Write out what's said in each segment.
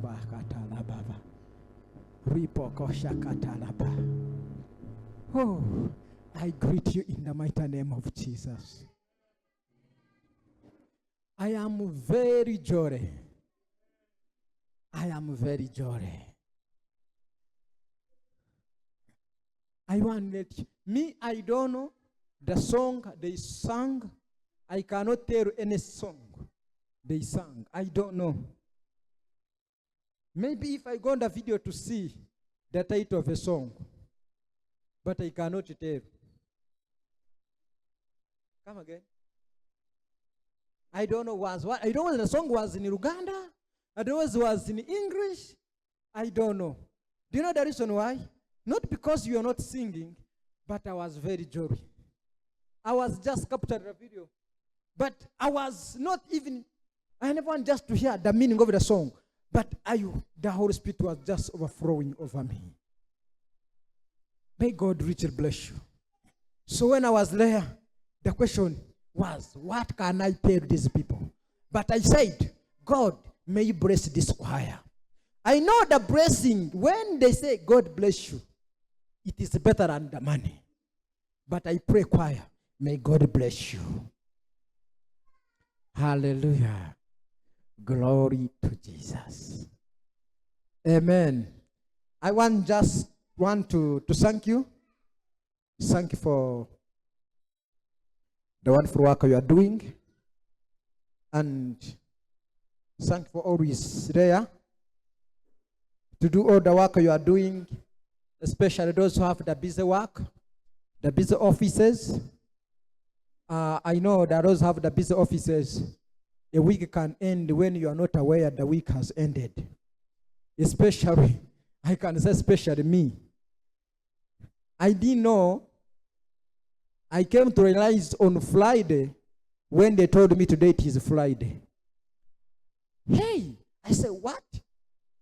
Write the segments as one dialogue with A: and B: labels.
A: Ripa katalababa. Ripo kosha katalaba. Oh, I greet you in the mighty name of Jesus. I am very jolly. I am very jolly. I want to let you. Me, I don't know the song they sang. I cannot tell any song they sang. I don't know. Maybe if I go on the video to see the title of a song, but I cannot tell. Come again. I don't know what. I don't know whether the song was in Uganda. I don't know whether it was in English. I don't know. Do you know the reason why? Not because you are not singing, but I was very jolly. I was just captured the video. But I was not even, I never want just to hear the meaning of the song. But the Holy Spirit was just overflowing over me. May God richly bless you. So when I was there, the question was, what can I tell these people? But I said, God, may you bless this choir. I know the blessing, when they say, God bless you, it is better than the money. But I pray, choir, may God bless you. Hallelujah. Glory to Jesus. Amen. I want to thank you. Thank you for the wonderful work you are doing. And thank you for always there to do all the work you are doing, especially those who have the busy work, the busy offices. I know that those who have the busy offices, a week can end when you are not aware the week has ended. Especially, I can say especially me. I didn't know. I came to realize on Friday when they told me today it is Friday. Hey, I said, what?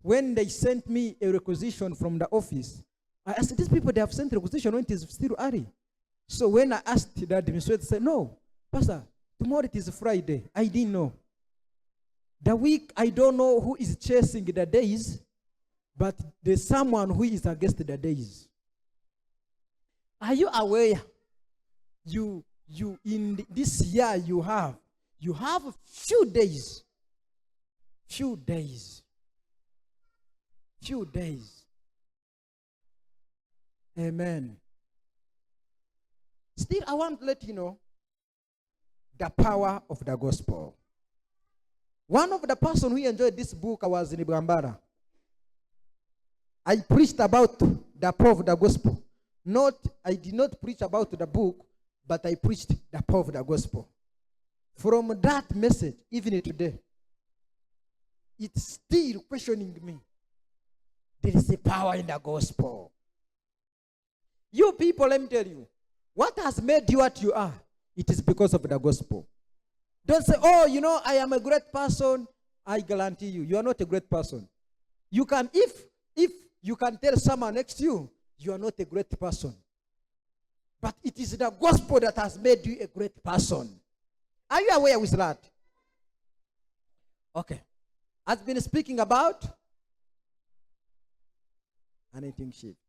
A: When they sent me a requisition from the office, I said, these people, they have sent a requisition when it is still early. So when I asked the administrator, said, no, Pastor, tomorrow it is Friday. I didn't know. The week, I don't know who is chasing the days, but there's someone who is against the days. Are you aware? You in this year you have few days. Few days. Amen. Still, I want to let you know the power of the gospel. One of the person who enjoyed this book was in Bambara. I preached about the power of the gospel. I did not preach about the book, but I preached the power of the gospel. From that message, even today, it's still questioning me. There is a power in the gospel. You people, let me tell you, what has made you what you are? It is because of the gospel. Don't say, oh, I am a great person. I guarantee you, you are not a great person. You can, if you can tell someone next to you, you are not a great person. But it is the gospel that has made you a great person. Are you aware with that? Okay. I've been speaking about Annointing shift.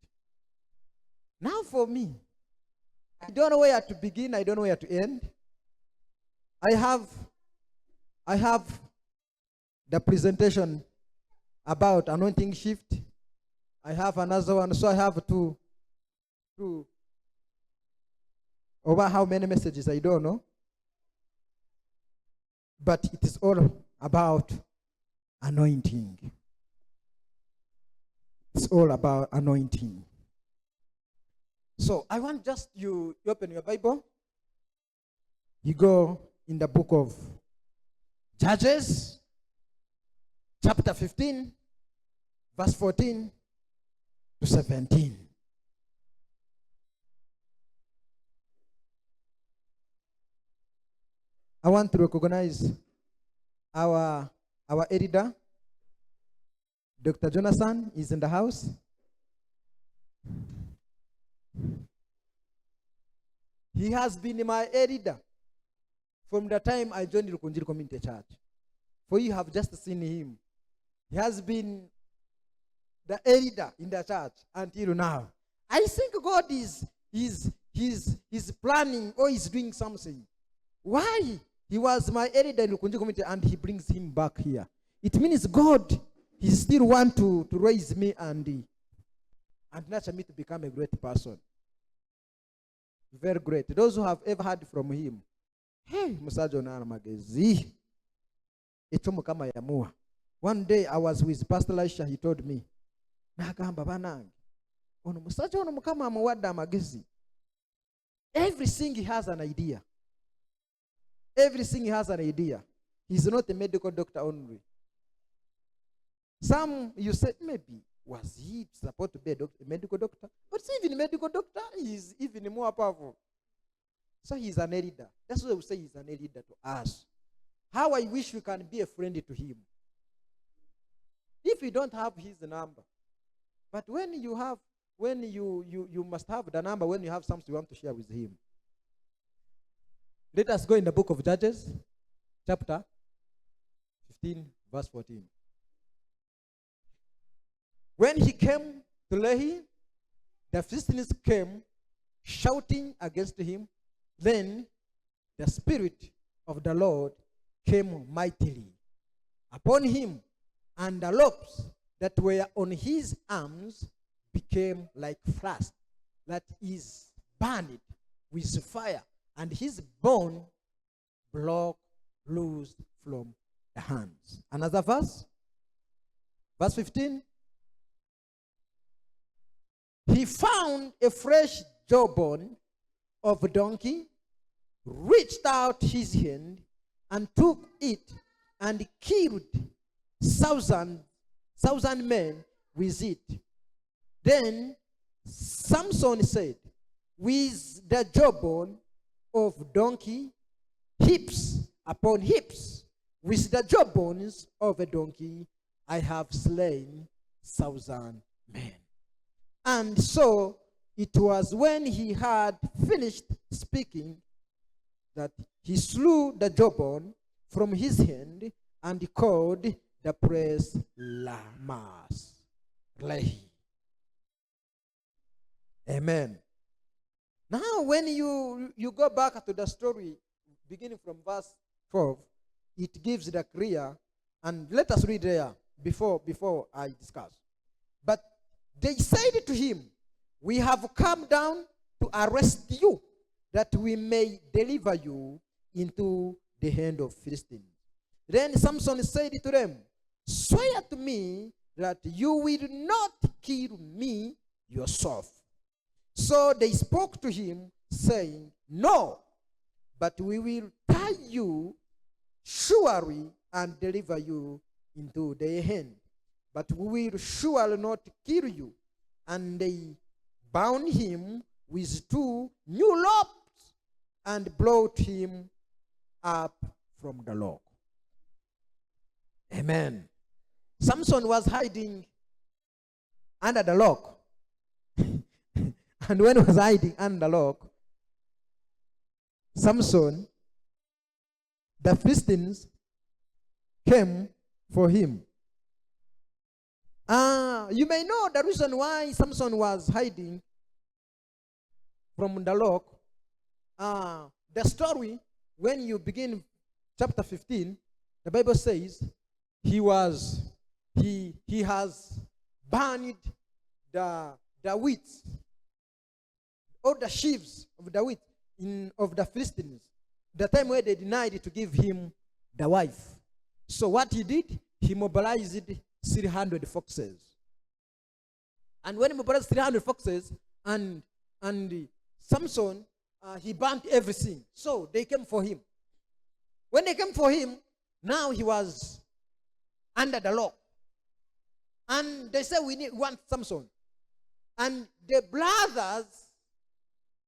A: Now for me, I don't know where to begin. I don't know where to end. I have the presentation about Anointing shift. I have another one, so I have two over how many messages, I don't know. But it is all about anointing. It's all about anointing. So I want just you open your Bible. You go in the book of Judges, chapter 15, verse 14 to 17. I want to recognize our editor, Dr. Jonathan, is in the house. He has been my editor from the time I joined the Rukunjiri Community Church. For you have just seen him. He has been the elder in the church until now. I think God is planning or is doing something. Why? He was my elder in the community and he brings him back here. It means God, he still want to raise me and nurture me to become a great person. Very great. Those who have ever heard from him, hey, Musajo na magezi. Itomo kama yamua. One day I was with Pastor Elisha, he told me, Nagamba banangi. Ono Musajo ono mukama amawada magezi. Everything he has an idea. Everything he has an idea. He's not a medical doctor only. Some, you said, maybe, was he supposed to be a medical doctor? But even a medical doctor is even more powerful. So he's an elder. That's why we say he's an elder to us. How I wish we can be a friend to him. If you don't have his number. But when you have, you must have the number when you have something you want to share with him. Let us go in the book of Judges, chapter 15, verse 14. When he came to Lehi, the Philistines came shouting against him. Then the Spirit of the Lord came mightily upon him, and the locks that were on his arms became like flax that is burned with fire, and his bone broke loose from the hands. Another verse, verse 15. He found a fresh jawbone of a donkey, reached out his hand and took it and killed thousand men with it. Then Samson said, with the jawbone of donkey, heaps upon heaps, with the jawbones of a donkey, I have slain 1,000 men. And so it was when he had finished speaking that he slew the jawbone from his hand and called the place Lamas Lehi. Amen. Now when you go back to the story, beginning from verse 12, it gives the clear, and let us read there before I discuss. But they said to him, we have come down to arrest you, that we may deliver you into the hand of Philistines. Then Samson said to them, swear to me that you will not kill me yourself. So they spoke to him, saying, no, but we will tie you surely and deliver you into their hand. But we will surely not kill you. And they bound him with 2 new ropes and brought him up from the log. Amen. Samson was hiding under the log. And when he was hiding under the log, Samson, the Philistines came for him. You may know the reason why Samson was hiding from the log. The story, when you begin chapter 15, the Bible says he has burned the wheat, all the sheaves of the wheat of the Philistines, the time where they denied to give him the wife. So what he did, he mobilized 300 foxes. And when he mobilized 300 foxes, and Samson, he burnt everything. So they came for him. When they came for him, now he was under the law. And they said, we want Samson. And the brothers,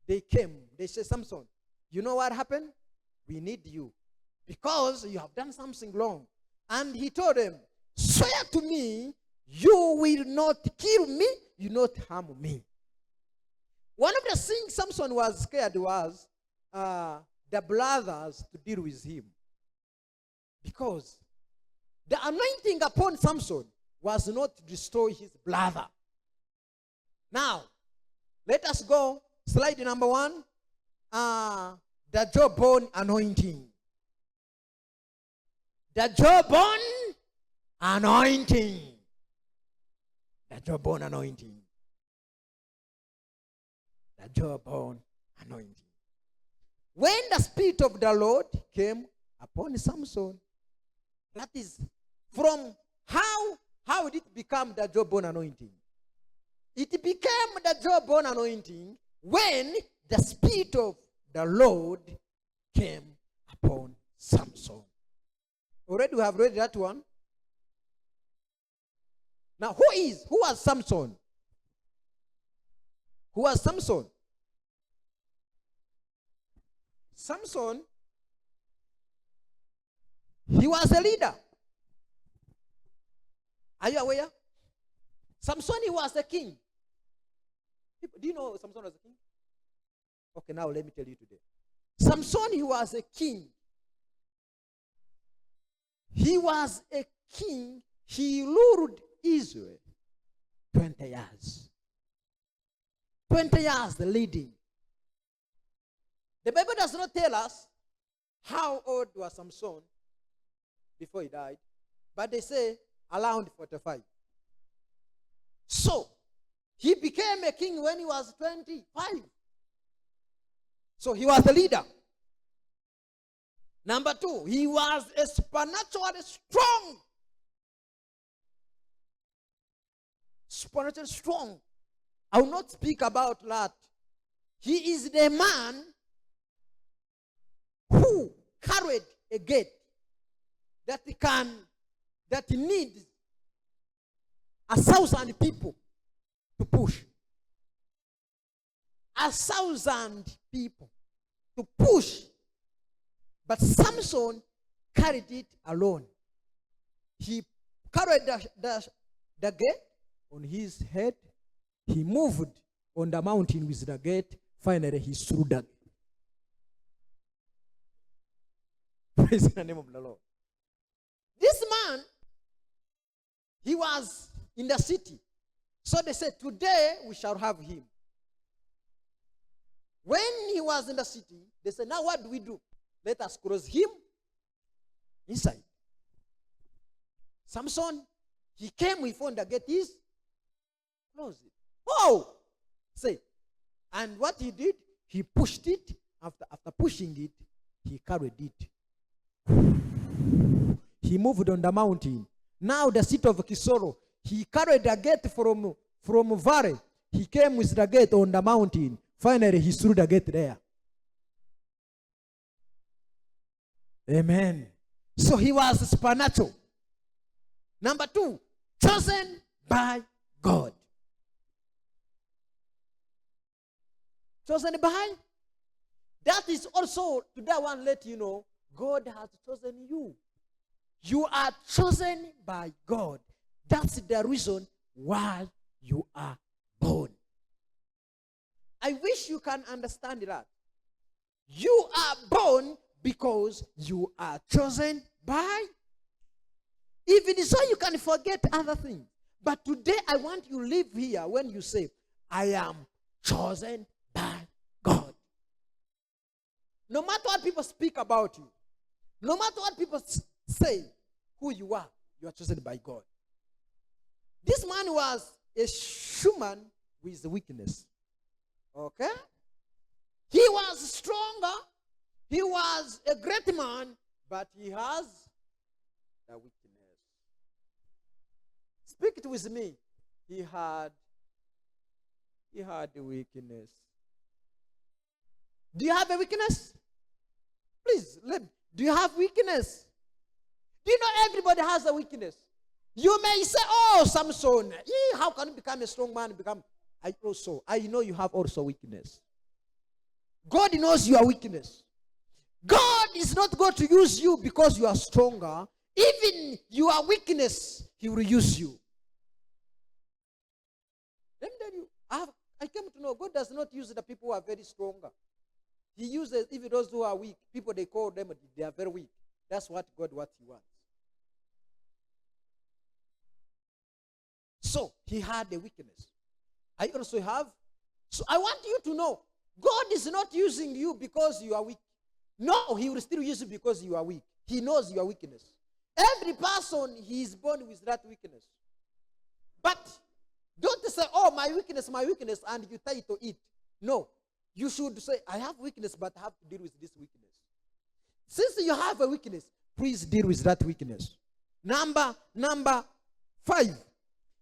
A: they came. They said, Samson, you know what happened? We need you, because you have done something wrong. And he told them, swear to me, you will not kill me, you will not harm me. One of the things Samson was scared was the brothers to deal with him. Because the anointing upon Samson was not to destroy his brother. Now, let us go. Slide number 1. The Jawbone anointing. The Jawbone anointing. The Jawbone anointing. The Jawbone anointing. When the Spirit of the Lord came upon Samson, that is from how did it become the Jawbone anointing? It became the Jawbone anointing when the Spirit of the Lord came upon Samson. Already we have read that one. Now who was Samson? Who was Samson? Samson, he was a leader. Are you aware? Samson, he was a king. Do you know Samson was a king? Okay, now let me tell you today. Samson, he was a king. He was a king. He ruled Israel 20 years. 20 years leading. The Bible does not tell us how old was Samson before he died, but they say around 45. So, he became a king when he was 25. So, he was the leader. Number 2, he was a supernaturally strong. Supernaturally strong. I will not speak about that. He is the man who carried a gate that needs 1,000 people to push. 1,000 people to push. But Samson carried it alone. He carried the gate on his head. He moved on the mountain with the gate. Finally, he threw the gate. Praise the name of the Lord. This man, he was in the city. So they said, today we shall have him. When he was in the city, they said, now what do we do? Let us cross him inside. Samson, he came, we found the gate is closed. Oh! Say. And what he did, he pushed it. After pushing it, he carried it. He moved on the mountain. Now the city of Kisoro, he carried the gate from valley. He came with the gate on the mountain. Finally, he threw the gate there. Amen. So he was supernatural. Number 2, chosen by God. Chosen by? That is also, to that one let you know, God has chosen you. You are chosen by God. That's the reason why you are born. I wish you can understand that. You are born because you are chosen by. Even so, you can forget other things. But today, I want you to live here when you say, I am chosen by God. No matter what people speak about you, no matter what people say who you are chosen by God. This man was a human with weakness. Okay? He was stronger. He was a great man, but he has a weakness. Speak it with me. He had a weakness. Do you have a weakness? Please, do you have weakness? Do you know everybody has a weakness? You may say, oh, Samson, how can you become a strong man? I know you have also weakness. God knows your weakness. God is not going to use you because you are stronger. Even your weakness, he will use you. Let me tell you, I came to know God does not use the people who are very stronger. He uses even those who are weak. People, they call them, they are very weak. That's what he wants. So he had a weakness. I also have. So I want you to know, God is not using you because you are weak. No, he will still use you because you are weak. He knows your weakness. Every person, he is born with that weakness. But don't say, oh, my weakness, and you try to eat. No. You should say, I have weakness, but I have to deal with this weakness. Since you have a weakness, please deal with that weakness. Number 5.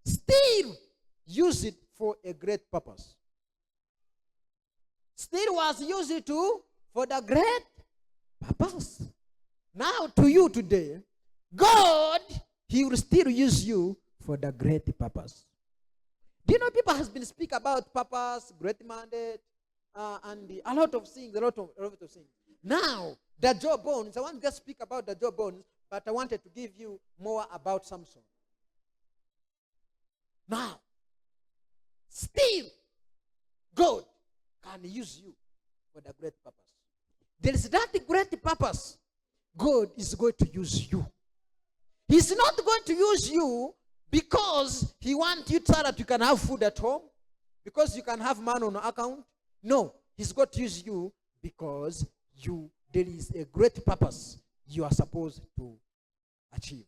A: Still use it for a great purpose. Still was used for the great purpose. Now to you today, God, he will still use you for the great purpose. Do you know people has been speak about purpose, great mandate, and a lot of things, a lot of things. Now, the Jawbones, I want to just speak about the Jawbones, but I wanted to give you more about Samson. Now, still, God can use you for the great purpose. There is that great purpose. God is going to use you. He's not going to use you because he wants you so that you can have food at home, because you can have money on your account. No, he's going to use you because there is a great purpose you are supposed to achieve.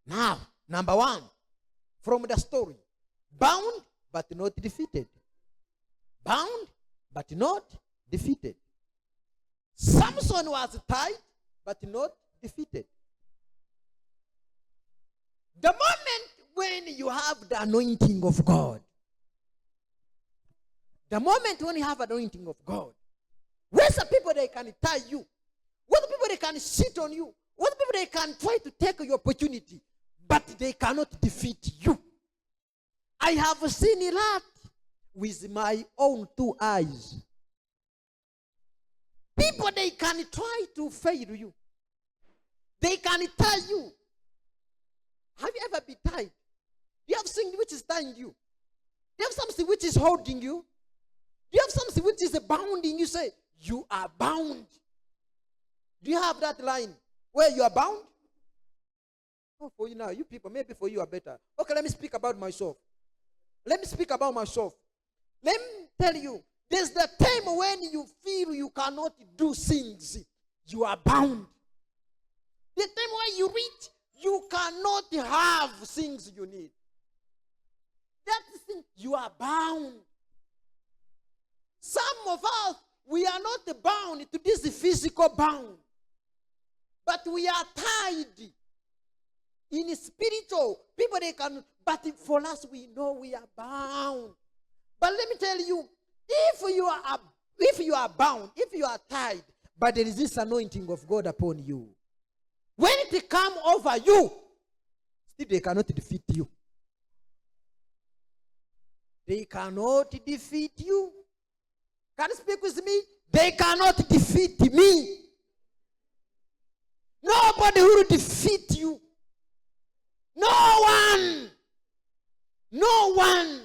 A: Now, number 1, from the story, bound but not defeated. Bound but not defeated. Samson was tied but not defeated. The moment when you have the anointing of God, the moment when you have anointing of God, where's the people they can tie you? What the people they can sit on you? What the people they can try to take your opportunity, but they cannot defeat you? I have seen a lot with my own 2 eyes. People, they can try to fail you. They can tie you. Have you ever been tied? Do you have something which is tying you? Do you have something which is holding you? Do you have something which is bounding you? Say, you are bound. Do you have that line where you are bound? Oh, for you now, you people, maybe for you are better. Okay, let me speak about myself. Let me speak about myself. Let me tell you, there's the time when you feel you cannot do things. You are bound. The time when you reach, you cannot have things you need. That thing, you are bound. Some of us, we are not bound to this physical bound, but we are tied in spiritual. People, they can, but for us, we know we are bound. But let me tell you, if you are bound, if you are tied, but there is this anointing of God upon you, when it come over you, still they cannot defeat you. They cannot defeat you. Can you speak with me? They cannot defeat me. Nobody will defeat you. No one. No one.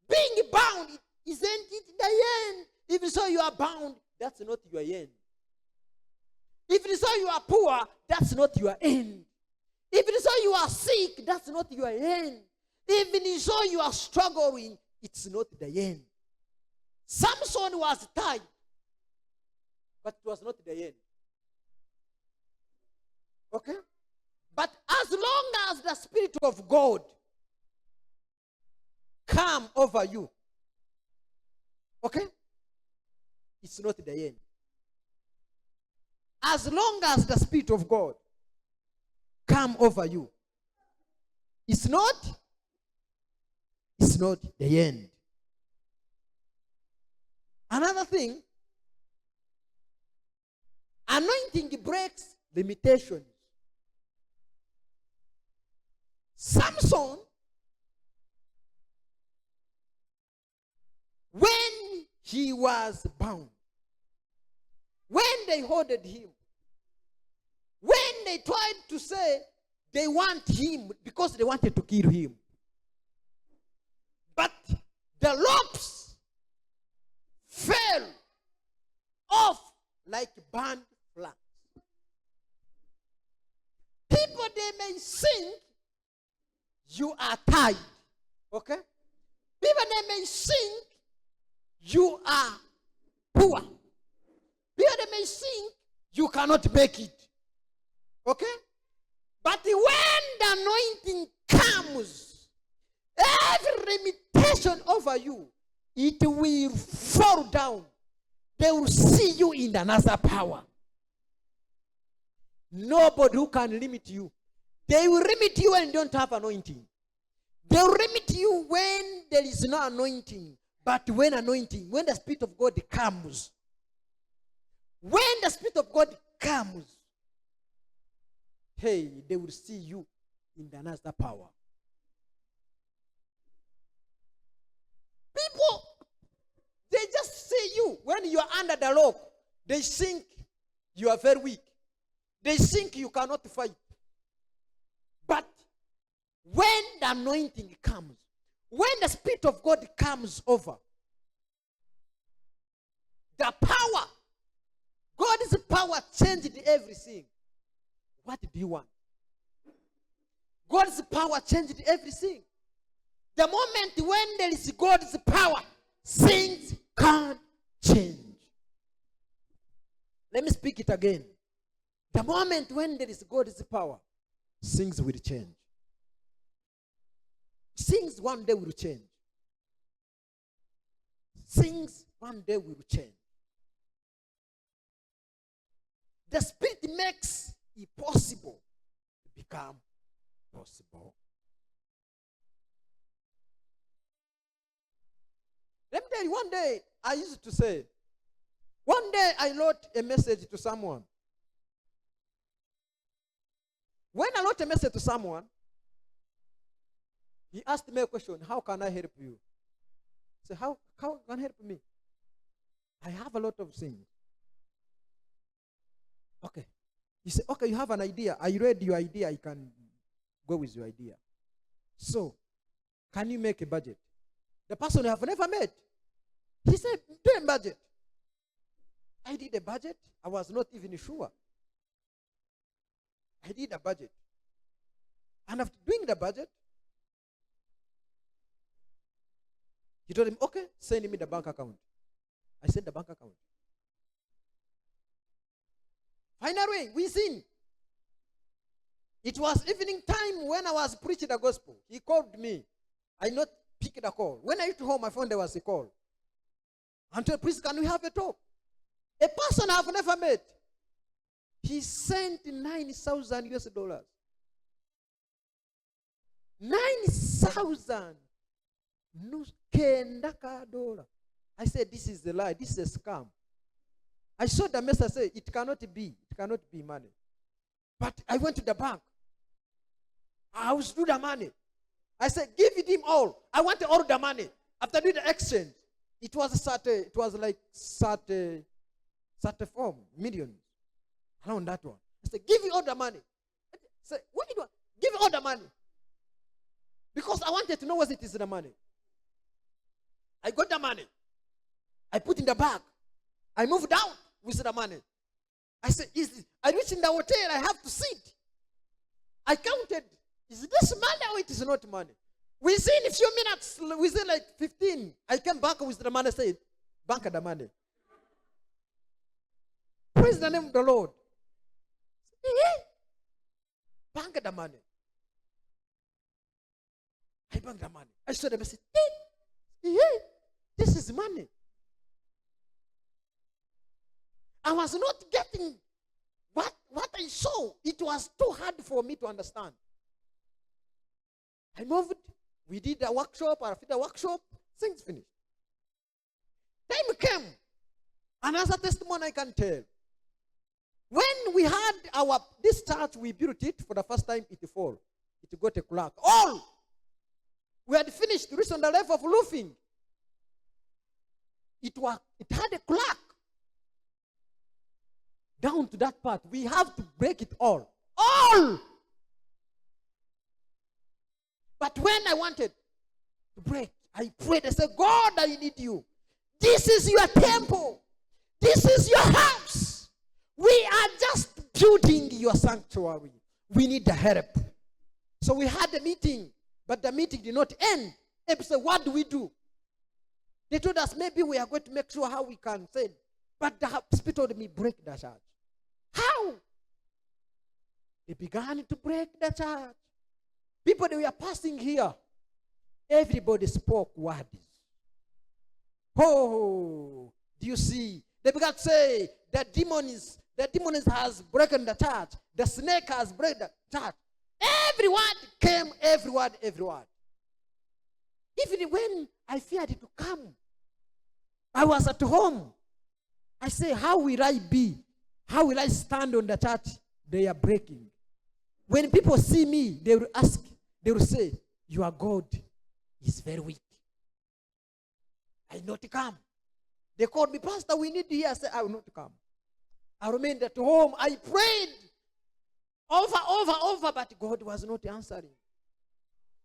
A: Being bound isn't it the end. If you say you are bound, that's not your end. If you say you are poor, that's not your end. If you say you are sick, that's not your end. Even if you are struggling, it's not the end. Samson was tied, but it was not the end. Okay? But as long as the Spirit of God come over you, okay? It's not the end. As long as the Spirit of God come over you, it's not the end. Another thing, anointing breaks limitations. Samson, when he was bound, when they hoarded him, when they tried to say they want him because they wanted to kill him, but the ropes fell off like burnt flax. People, they may think you are tired. Okay? People, they may think you are poor. People, they may think you cannot make it. Okay? But when the anointing comes, every limitation over you, it will fall down. They will see you in another power. Nobody who can limit you. They will limit you when you don't have anointing. They will limit you when there is no anointing. But when anointing, when the Spirit of God comes, when the Spirit of God comes, hey, they will see you in another power. People, they just see you when you are under the rope. They think you are very weak. They think you cannot fight. But when the anointing comes, when the Spirit of God comes over, the power, God's power changed everything. What do you want? God's power changed everything. The moment when there is God's power, things can't change. Let me speak it again. The moment when there is God's power, things will change. Things one day will change. Things one day will change. The Spirit makes it possible to become possible. Let me tell you, one day I used to say, one day I wrote a message to someone. When I wrote a message to someone, he asked me a question, how can I help you? I said, how can you help me? I have a lot of things. Okay. He said, okay, you have an idea. I read your idea. I can go with your idea. So, can you make a budget? The person I have never met. He said, do a budget. I did a budget. I was not even sure. I did a budget. And after doing the budget, he told him, okay, send me the bank account. I sent the bank account. Finally, we seen. It was evening time when I was preaching the gospel. He called me. I not picked the call. When I went home, my phone, there was a call. And told, please, can we have a talk? A person I've never met. He sent 9,000 US dollars. 9,000 $9,000. I said, this is a lie. This is a scam. I saw the message say, it cannot be. It cannot be money. But I went to the bank. I was do the money. I said, give it him all. I want all the money. After doing the exchange, it was like 34 million. Around that one. I said, give me all the money. I said, what do you want? Give me all the money. Because I wanted to know what it is the money. I got the money. I put in the bag. I moved out with the money. I said, I reached in the hotel, I have to sit. I counted, is this money or it is not money? Within a few minutes, within like 15, I came back with the money, said, bank the money. Praise the name of the Lord. Bank the money. I banked the money. I saw them and said, this is money. I was not getting what I saw. It was too hard for me to understand. I moved. We did a workshop. After the workshop, things finished. Time came. Another testimony I can tell. When we had this church, we built it for the first time, it fall. It got a crack. All! We had finished, reached on the level of roofing. It had a crack. Down to that part. We have to break it all. All! But when I wanted to break, I prayed. I said, God, I need you. This is your temple. This is your house. We are just building your sanctuary. We need the help. So we had a meeting. But the meeting did not end. They said, what do we do? They told us maybe we are going to make sure how we can send. But the Spirit told me, break the church. How? They began to break the church. People, they were passing here. Everybody spoke words. Oh, do you see? They began to say, the demon has broken the church. The snake has broken the church. Every word came, every word. Even when I feared to come, I was at home. I say, how will I be? How will I stand on the church they are breaking? When people see me, they will ask, they will say, your God is very weak. I not come. They called me, Pastor, we need you here. I said, I will not come. I remained at home. I prayed over, but God was not answering.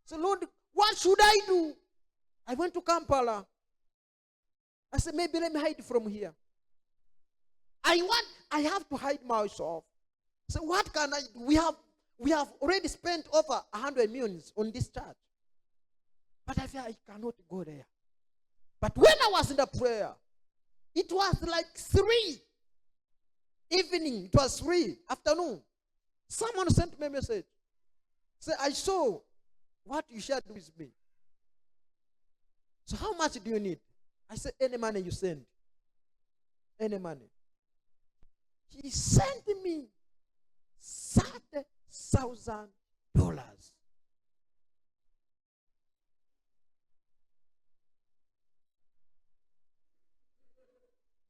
A: So, Lord, what should I do? I went to Kampala. I said, maybe let me hide from here. I have to hide myself. So what can I do? We have already spent over 100 millions on this church. But I feel I cannot go there. But when I was in the prayer, it was like 3 evening. It was 3 afternoon. Someone sent me a message. Say, I saw what you shared with me. So how much do you need? I said, any money you send. Any money. He sent me $30,000.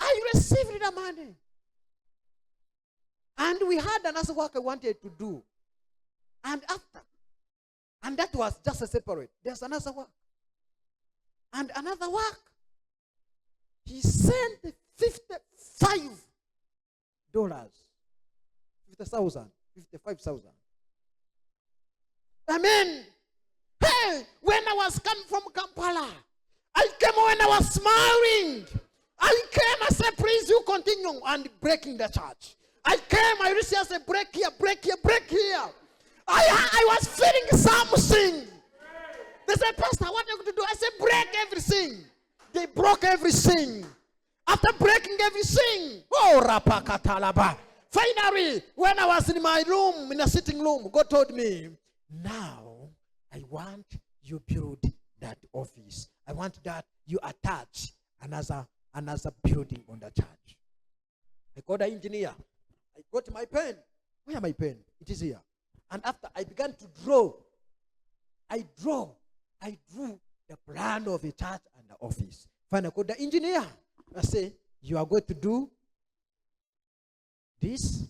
A: I received the money. And we had another work I wanted to do. And that was just a separate. There's another work. And another work. He sent $55. 50,000. 55,000. Amen. Hey, when I was coming from Kampala, I came when I was smiling. I came, I said, please you continue and breaking the church. I came, I received, I said, break here. I was feeling something. They said, Pastor, what are you going to do? I said, break everything. They broke everything. After breaking everything, oh, rapakatalaba. Finally, when I was in my room, in the sitting room, God told me, now I want you build that office. I want that you attach another building on the church. I called the engineer. I got my pen. Where is my pen? It is here. And after I began to draw, I drew the plan of the church and the office. Finally, I called the engineer. I say, you are going to do this,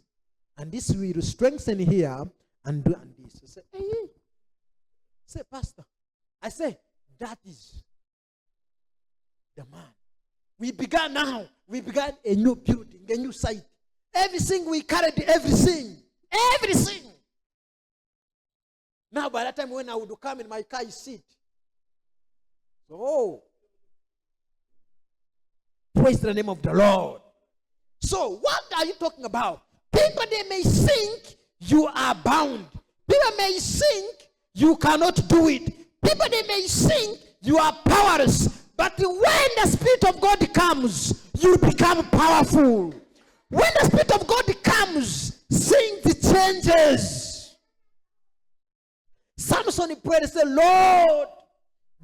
A: and this will strengthen here, and do and this. I say, hey. Say, Pastor. I say, that is the man. We began now. We began a new building, a new site. Everything we carried, everything. Now, by that time when I would come in my car, you sit. So, praise the name of the Lord. So, what are you talking about? People, they may think you are bound. People may think you cannot do it. People, they may think you are powerless. But when the Spirit of God comes, you become powerful. When the Spirit of God comes, things changes. Samson prayed and said, Lord,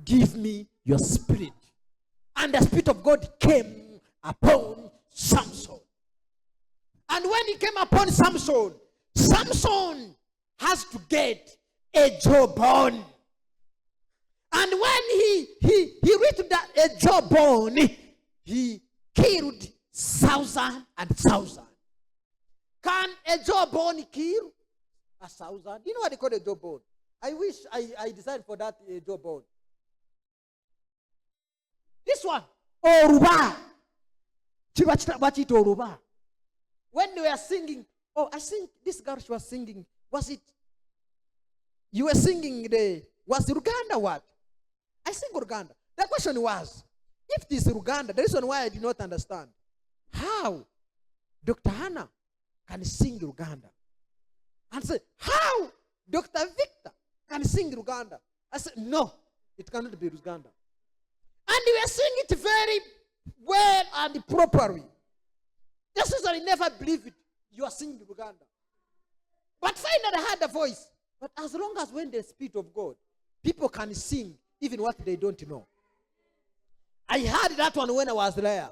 A: give me your spirit. And the Spirit of God came upon Samson. And when he came upon Samson, Samson has to get a jawbone. And when he reached that a jawbone, he killed 1,000 and 1,000. Can a jawbone kill 1,000? You know what they call a jawbone? I wish I designed for that jawbone. This one, Oruba. When they were singing, oh, I think this girl she was singing. Was it? You were singing was Uganda what? I sing Uganda. The question was, if this is Uganda, the reason why I did not understand, how Dr. Hannah can sing Uganda. And say, how Dr. Victor can sing Uganda. I said, no, it cannot be Uganda. And we are saying it very well and properly. This is I never believed it. You are singing Uganda. But finally I heard a voice. But as long as when the Spirit of God, people can sing even what they don't know. I heard that one when I was there.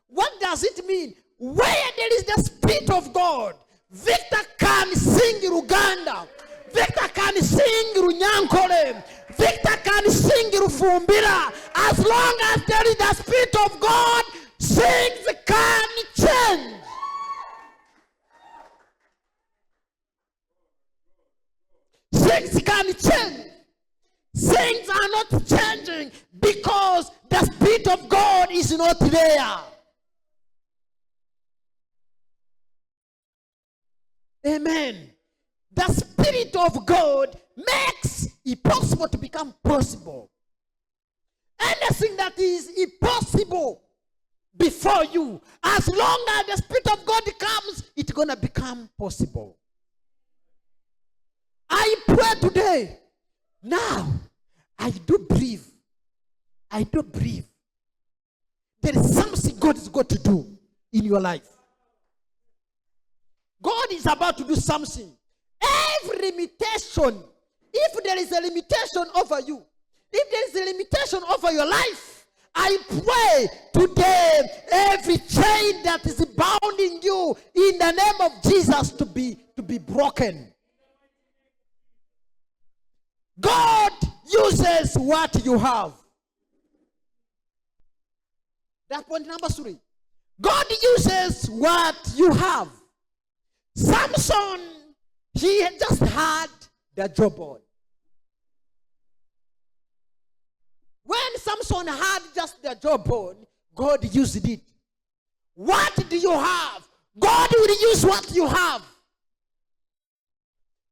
A: What does it mean? Where there is the Spirit of God, Victor can sing Uganda. Victor can sing Runyankole. Victor can sing Rufumbira. As long as there is the Spirit of God, things can change. Things can change. Things are not changing because the Spirit of God is not there. Amen. The Spirit of God makes it possible to become possible. Anything that is impossible before you, as long as the Spirit of God comes, it's going to become possible. I pray today. Now, I do believe. There is something God is going to do in your life. God is about to do something. Every limitation, if there is a limitation over you, if there is a limitation over your life, I pray today every chain that is bounding you in the name of Jesus to be broken. God uses what you have. That's point number 3. God uses what you have. Samson, he had just had the jawbone. When Samson had just the jawbone, God used it. What do you have? God will use what you have.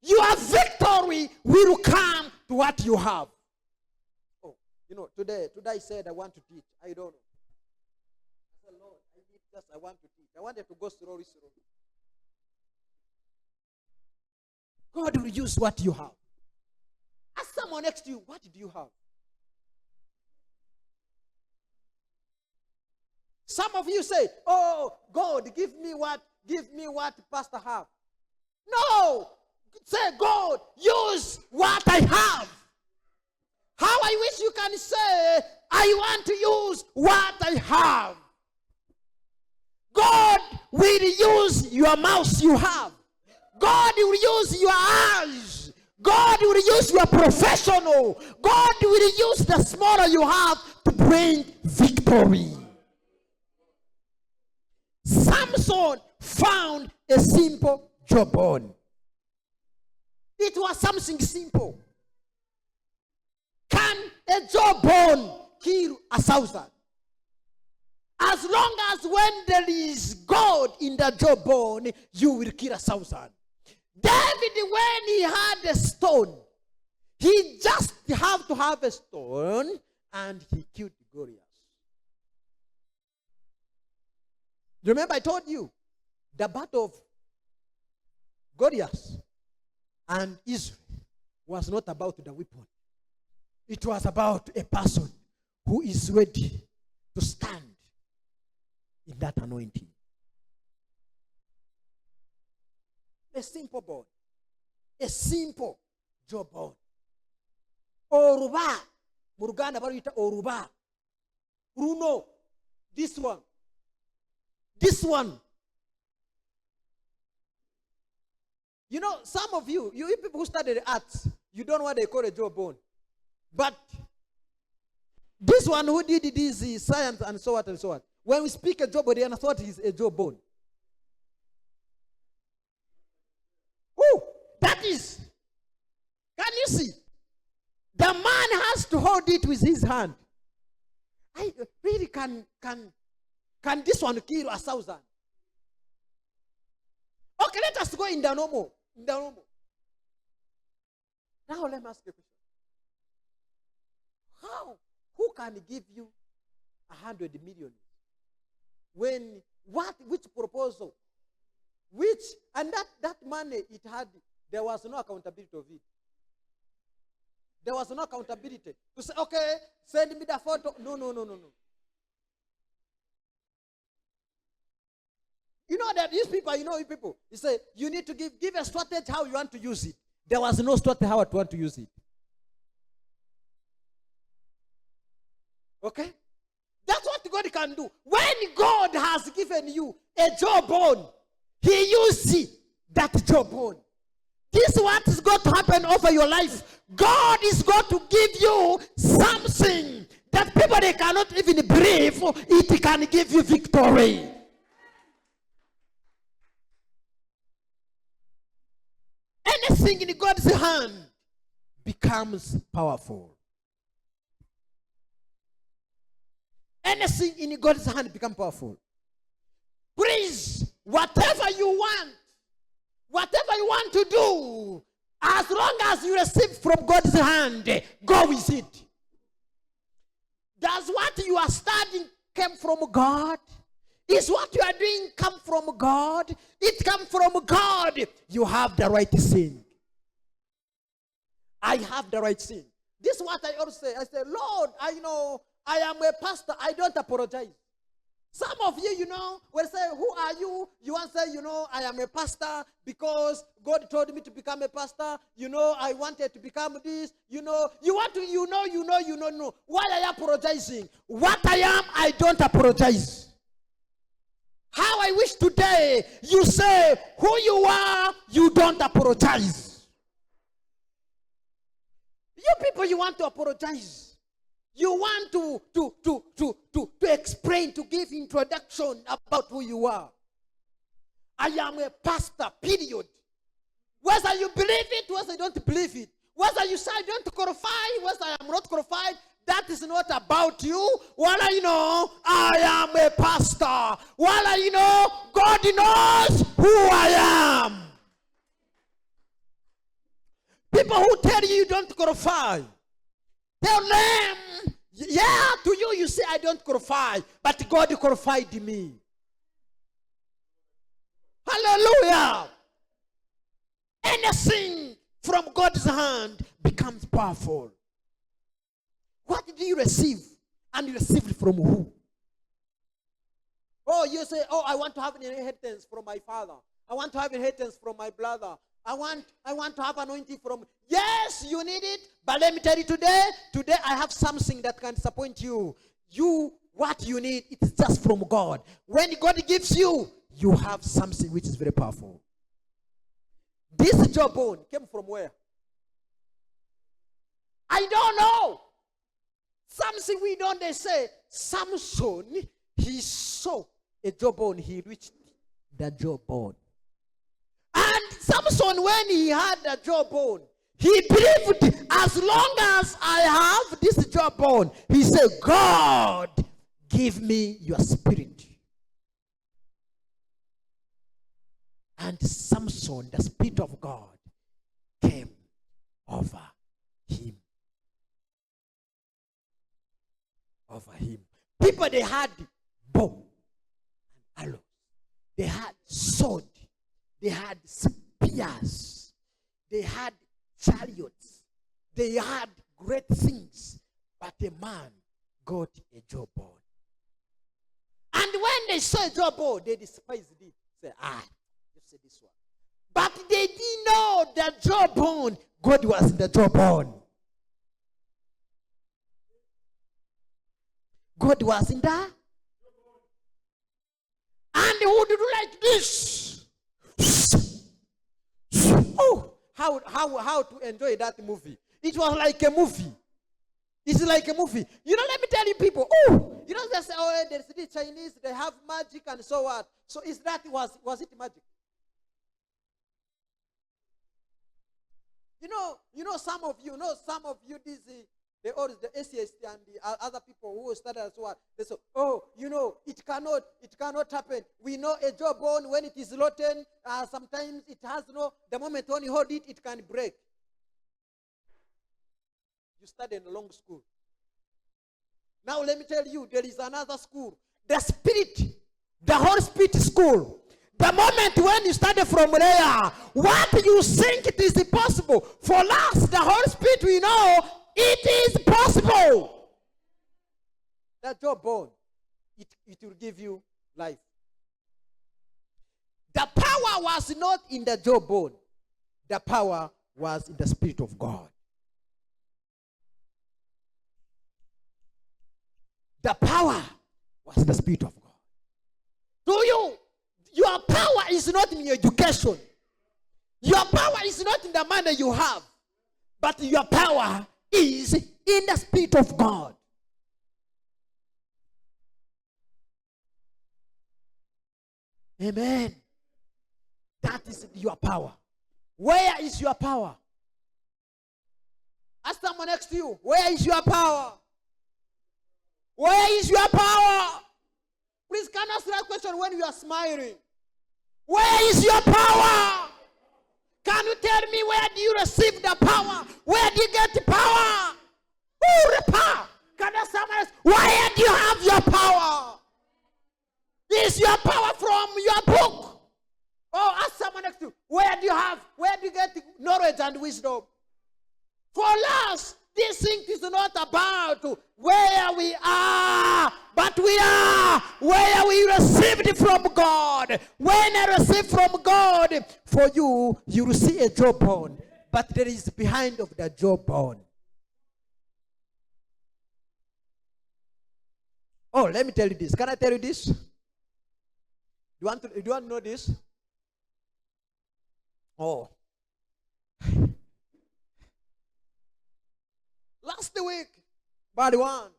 A: Your victory will come to what you have. Oh, today I said I want to teach. I don't know. I said, Lord, I want to teach. I wanted to go slowly. God will use what you have. Ask someone next to you, what do you have? Some of you say, oh, God, give me what pastor have. No! Say, God, use what I have. How I wish you can say, I want to use what I have. God will use your mouth you have. God will use your eyes. God will use your professional. God will use the smaller you have to bring victory. Samson found a simple jawbone. It was something simple. Can a jawbone kill 1,000? As long as when there is God in the jawbone, you will kill 1,000. David, when he had a stone, he just have to have a stone, and he killed Goliath. You remember I told you, the battle of Goliath and Israel was not about the weapon. It was about a person who is ready to stand in that anointing. A simple bone. A simple jawbone. Oruba. Muruganda barita oruba. Bruno. This one. This one. You know, some of you people who study the arts, you don't know what they call a jawbone. But this one who did this is science and so on and so on. When we speak a jawbone, they thought it's a jawbone. Oh, that is. Can you see? The man has to hold it with his hand. I really can this one kill 1,000? Okay, let us go in the normal. Now let me ask you a question. Who can give you 100 million? Which proposal? And that money it had, there was no accountability of it. There was no accountability. To say, okay, send me the photo. No. You know that these people, you say, you need to give a strategy how you want to use it. There was no strategy how to want to use it. Okay? That's what God can do. When God has given you a jawbone, He uses that jawbone. This is what is going to happen over your life. God is going to give you something that people they cannot even believe it can give you victory. Anything in God's hand becomes powerful. Anything in God's hand becomes powerful. Please, whatever you want to do, as long as you receive from God's hand, go with it. Does what you are studying come from God? Is what you are doing come from God? It comes from God. You have the right thing. I have the right thing. This is what I always say. I say, Lord, I know I am a pastor. I don't apologize. Some of you, will say, who are you? You answer, I am a pastor because God told me to become a pastor. I wanted to become this. You want to, no. Why are you apologizing? What I am, I don't apologize. How I wish today you say who you are, you don't apologize. You people, you want to apologize. You want to explain, to give introduction about who you are. I am a pastor, period. Whether you believe it, whether you don't believe it. Whether you say I don't qualify, whether I am not qualified, that is not about you. Well, I am a pastor. Well, God knows who I am. People who tell you don't qualify, tell them, yeah, to you, you say I don't qualify, but God qualified me. Hallelujah. Anything from God's hand becomes powerful. What did you receive? And you received it from who? Oh, you say, I want to have an inheritance from my father. I want to have inheritance from my brother. I want to have anointing from. Yes, you need it. But let me tell you today I have something that can disappoint you. What you need, it is just from God. When God gives you, you have something which is very powerful. This jawbone came from where? I don't know. Something we don't, they say, Samson, he saw a jawbone, he reached the jawbone. And Samson, when he had the jawbone, he believed, as long as I have this jawbone, he said, God, give me your spirit. And Samson, the Spirit of God, came over him. People, they had bow and arrows. They had sword. They had spears. They had chariots. They had great things. But a man got a jawbone. And when they saw a jawbone, they despised it. Say, you say this one. But they didn't know that jawbone, God was in the jawbone. God was in there. And they would do like this. Oh, how to enjoy that movie. It was like a movie. It's like a movie. Let me tell you people. They say, there's the Chinese, they have magic and so on. So was it magic? Some of you, the atheists and the other people who study as well, they say, it cannot happen. We know a jawbone, when it is rotten, sometimes it has the moment when you hold it, it can break. You study in a long school. Now let me tell you, there is another school. The Holy Spirit school. The moment when you started from there, what you think it is impossible, for us, the Holy Spirit, we know it is possible. That jawbone, it will give you life. The power was not in the jawbone. The power was in the Spirit of God. The power was in the Spirit of God. Your power is not in your education. Your power is not in the money you have. But your power is in the Spirit of God. Amen. That is your power. Where is your power? Ask someone next to you, where is your power? Where is your power? Please can ask that question when you are smiling. Where is your power? Can you tell me where do you receive the power? Where do you get the power? Who the power? Can I ask someone else? Where do you have your power? Is your power from your book? Oh, ask someone next to you. Where do you get knowledge and wisdom? For us, this thing is not about where we are, but we are where we received from God. When I receive from God, for you, you will see a jawbone, but there is behind of the jawbone. Oh, let me tell you this. Can I tell you this? Do you want to know this? Oh. Last week, body one,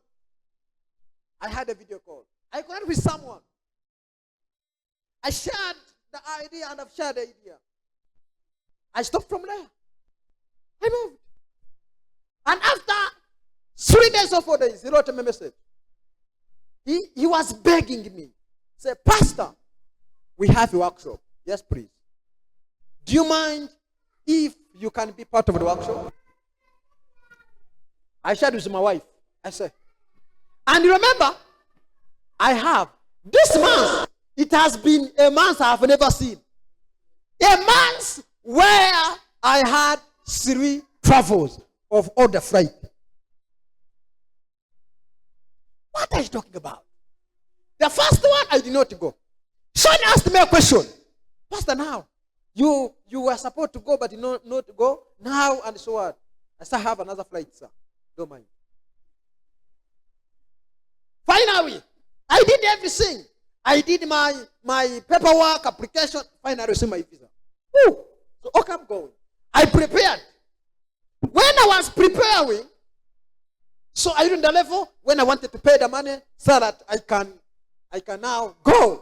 A: I had a video call. I connected with someone. I shared the idea and I've shared the idea. I stopped from there. I moved. And after 3 days or 4 days, he wrote me a message. He was begging me. He said, Pastor, we have a workshop. Yes, please. Do you mind if you can be part of the workshop? I shared with my wife. I said, and remember, I have, this month, it has been a month I have never seen. A month where I had 3 travels of all the flight. What are you talking about? The first one, I did not go. Son asked me a question. Pastor, now, you were supposed to go, but you not go. Now, and so on. I still have another flight, sir. Don't mind. Finally, I did everything. I did my paperwork, application. Finally, I received my visa. Woo. So, okay, I'm going. I prepared. When I was preparing, so I did the level when I wanted to pay the money so that I can now go.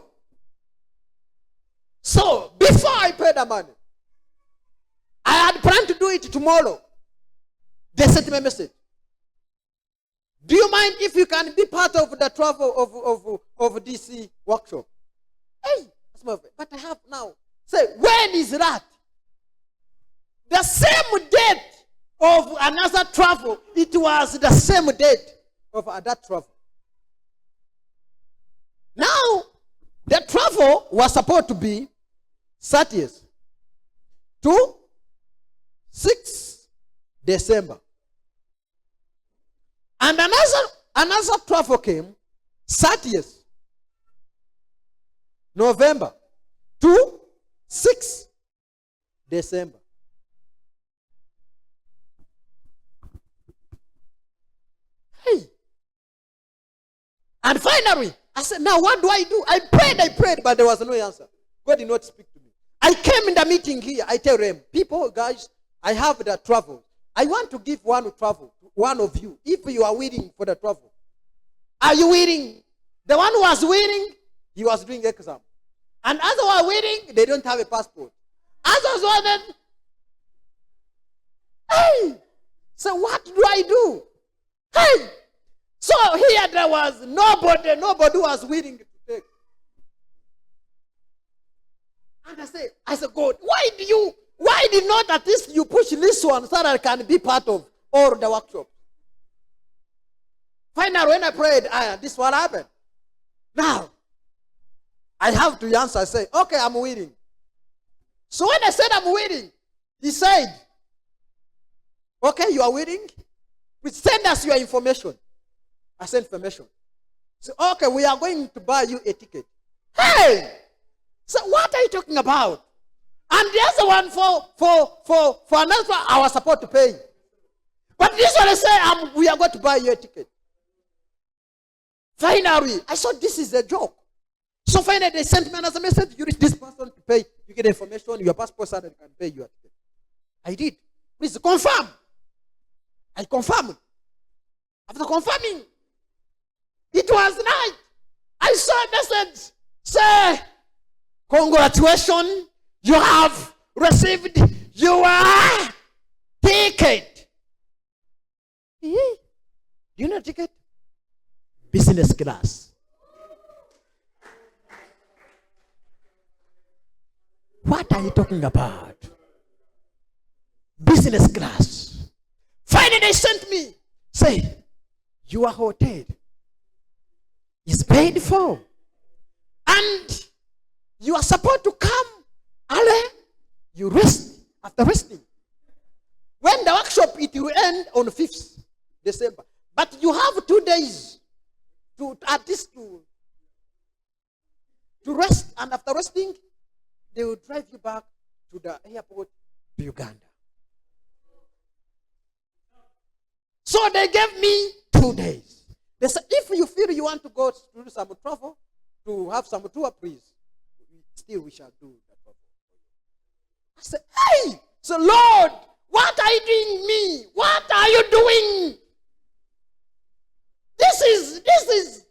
A: So, before I pay the money, I had planned to do it tomorrow. They sent me a message. Do you mind if you can be part of the travel of DC workshop? Hey, but I have now. Say, when is that? The same date of another travel, it was the same date of that travel. Now, the travel was supposed to be 30th to 6 December. And another travel came 30th November to 6 December. Hey. And finally, I said, now what do I do? I prayed, but there was no answer. God did not speak to me. I came in the meeting here. I tell them, people, guys, I have the travel. I want to give one travel, one of you, if you are willing for the travel. Are you willing? The one who was willing, he was doing exam. And others who are willing, they don't have a passport. Others wanted, hey, so what do I do? Hey, so here there was nobody was willing to take. And I said, God, why did not at least you push this one so that I can be part of all the workshop? Finally, when I prayed, this is what happened. Now, I have to answer. I say, okay, I'm willing. So when I said I'm willing, he said, okay, you are willing? Please send us your information. I sent information. So, okay, we are going to buy you a ticket. Hey! So what are you talking about? And the other one for another one, I was supposed to pay. But this one I say, we are going to buy you a ticket. Finally, I thought this is a joke. So finally, they sent me another message. You reach this person to pay. You get information, your passport, and can pay your ticket. I did. Please confirm. I confirmed. After confirming, it was night. I saw a message. Say, congratulations, you have received your ticket. Do you know ticket? Business class. What are you talking about? Business class. Finally, they sent me. Say, your hotel is paid for. And you are supposed to come early. You rest after resting. When the workshop, it will end on 5th December. But you have 2 days to at least to rest. And after resting, they will drive you back to the airport to Uganda. So they gave me 2 days. They said, if you feel you want to go to do some travel, to have some tour, please, still we shall do that travel. I said, hey, so Lord, what are you doing me? What are you doing? This is.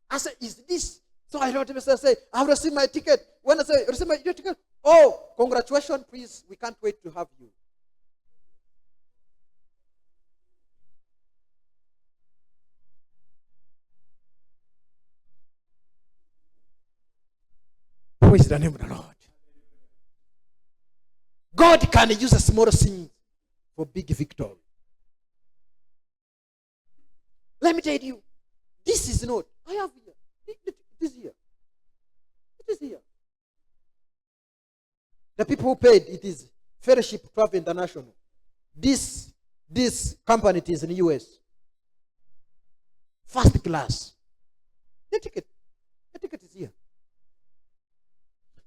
A: I said, is this? So I wrote to him and say, I've received my ticket. When I say, receive my ticket, oh, congratulations, please, we can't wait to have you. Praise the name of the Lord. God can use a small thing for big victory. Let me tell you, this is not. I have here. It is here. It is here. The people who paid, it is Fellowship Travel International. This company, it is in the US. First class. The ticket is here.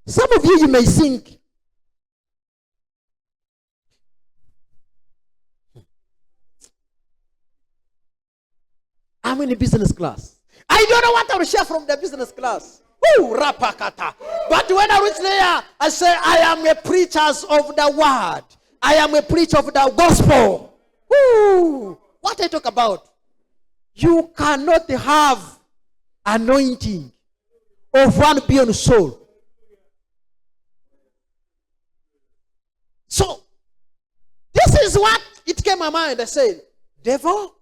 A: Some of you may think, I'm in a business class. I don't know what I will share from the business class. Woo, rapakata. But when I reach there, I say, I am a preacher of the word. I am a preacher of the gospel. Woo. What I talk about? You cannot have anointing of 1 billion soul. So, this is what it came to my mind. I said, devil,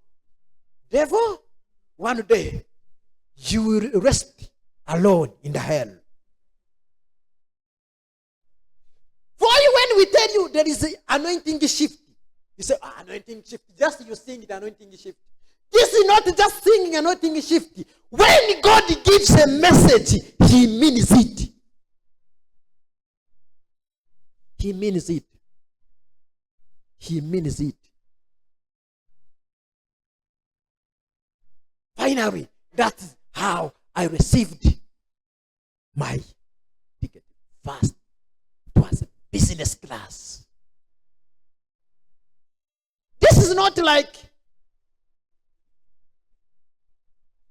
A: one day, you will rest alone in the hell. For you, when we tell you there is an anointing shift, you say, anointing shift. Just you sing the anointing shift. This is not just singing anointing shift. When God gives a message, He means it. He means it. He means it. Finally, that's how I received my ticket. First, it was a business class. This is not like,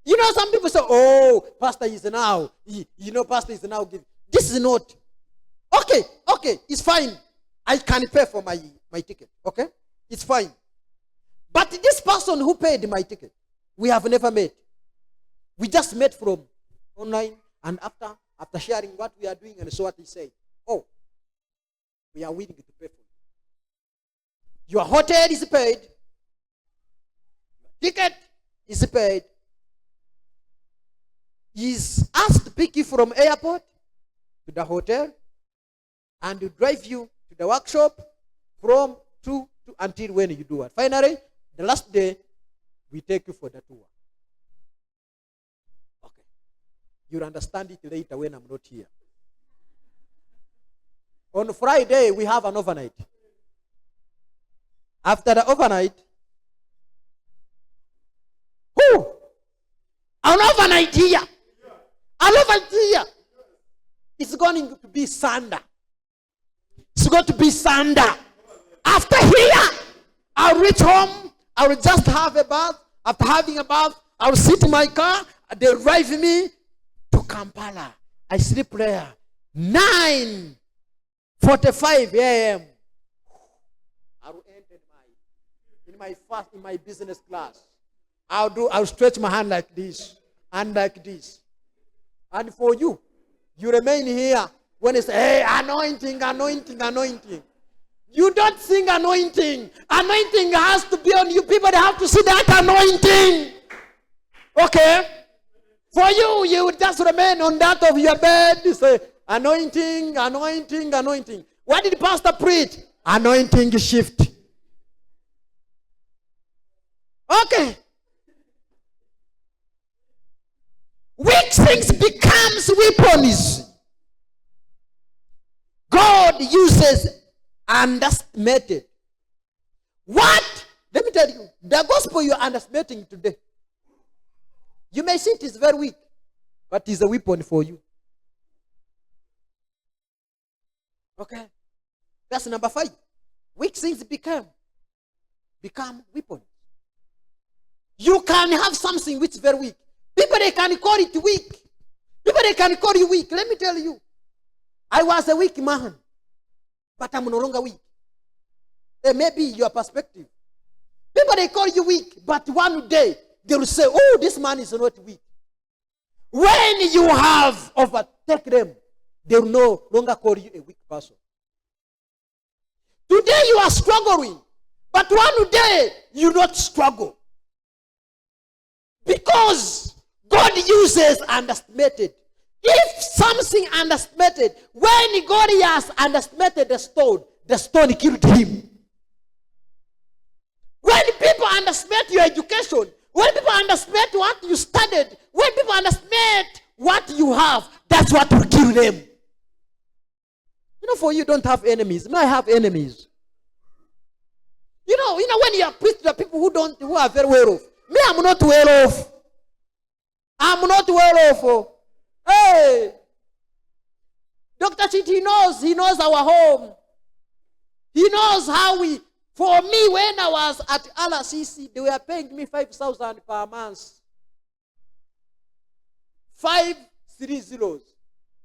A: you know, some people say, oh, pastor is now, pastor is now giving. This is not. Okay, it's fine. I can pay for my ticket, okay? It's fine. But this person who paid my ticket, we have never met. We just met from online, and after sharing what we are doing, and so what he said, oh, we are willing to pay for you. Your hotel is paid. Your ticket is paid. He's asked to pick you from airport to the hotel and to drive you to the workshop from 2 to until when you do it. Finally, the last day, we take you for the tour. Okay. You'll understand it later when I'm not here. On Friday, we have an overnight. After the overnight, an overnight here. An overnight here. It's going to be Sunday. It's going to be Sunday. After here, I'll reach home. I will just have a bath. After having a bath, I will sit in my car. They'll drive me to Kampala. I sleep there. 9:45 a.m. I will enter in my business class. I'll stretch my hand like this and like this. And for you, you remain here when it's, hey, anointing, anointing, anointing. You don't sing anointing. Anointing has to be on you. People, they have to see that anointing. Okay? For you, you would just remain on that of your bed. You say, anointing, anointing, anointing. What did the pastor preach? Anointing shift. Okay. Weak things becomes weapons. God uses underestimated. What? Let me tell you, the gospel you are underestimating today. You may think it's very weak, but it's a weapon for you. Okay? That's number 5. Weak things become weapons. You can have something which is very weak. People, they can call it weak. People, they can call you weak. Let me tell you. I was a weak man, but I'm no longer weak. Maybe your perspective. People, they call you weak, but one day they will say, oh, this man is not weak. When you have overtaken them, they will no longer call you a weak person. Today you are struggling, but one day you will not struggle. Because God uses underestimated. If something underestimated, when God has underestimated the stone killed him. When people underestimate your education, when people underestimate what you studied, when people underestimate what you have, that's what will kill them. You know, for you don't have enemies. May I have enemies? You know, when you are preached to the people who are very well off. Me, I'm not well off. I'm not well off. Oh. Hey, Dr. Chit, he knows our home. He knows how for me, when I was at LCC, they were paying me 5,000 per month. 5 zeros.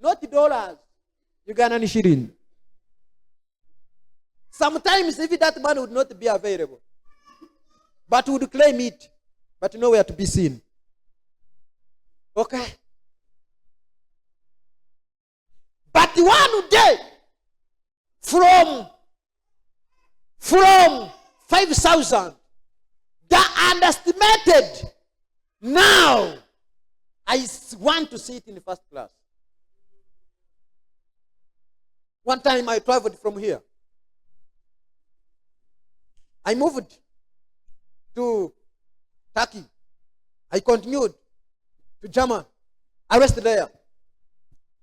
A: Not dollars. Ugandan shilling. Sometimes even that money would not be available. But would claim it. But nowhere to be seen. Okay? But one day, from 5,000, the underestimated, now, I want to sit in the first class. One time I traveled from here. I moved to Turkey. I continued to Germany. I rested there.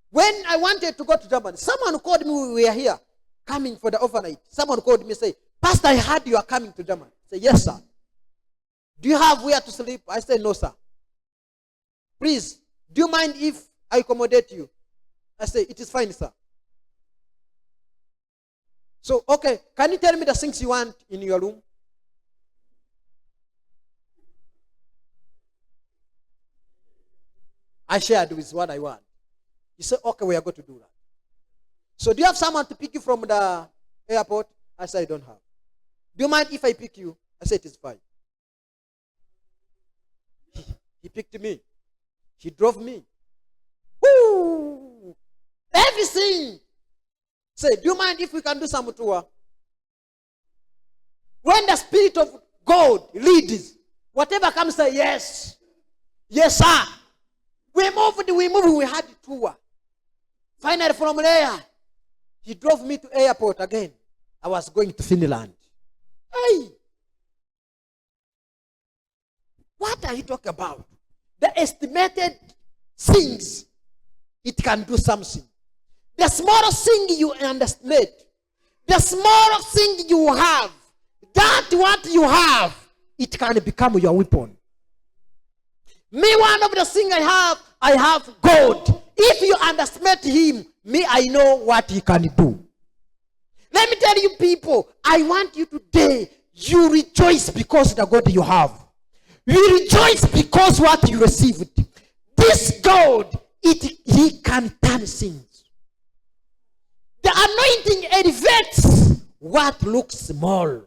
A: When I wanted to go to Germany, someone called me. We were here, coming for the overnight. Someone called me and said, Pastor, I heard you are coming to Germany. I said, yes, sir. Do you have where to sleep? I said, no, sir. Please, do you mind if I accommodate you? I said, it is fine, sir. So, okay, can you tell me the things you want in your room? I shared with what I want. He said, okay, we are going to do that. So do you have someone to pick you from the airport? I said, I don't have. Do you mind if I pick you? I said, it is fine. He picked me. He drove me. Woo! Everything. Say, do you mind if we can do some tour? When the Spirit of God leads, whatever comes, say yes. Yes, sir. We moved, we had a tour. Finally, from there, he drove me to airport again. I was going to Finland. Hey! What are you talking about? The estimated things
B: it can do something. The smallest thing you understand, the smallest thing you have, that what you have, it can become your weapon. Me, one of the things I have God. If you understand him, me, I know what he can do. Let me tell you people, I want you today, you rejoice because the God you have. You rejoice because what you received. This God, he can turn things. The anointing elevates what looks small.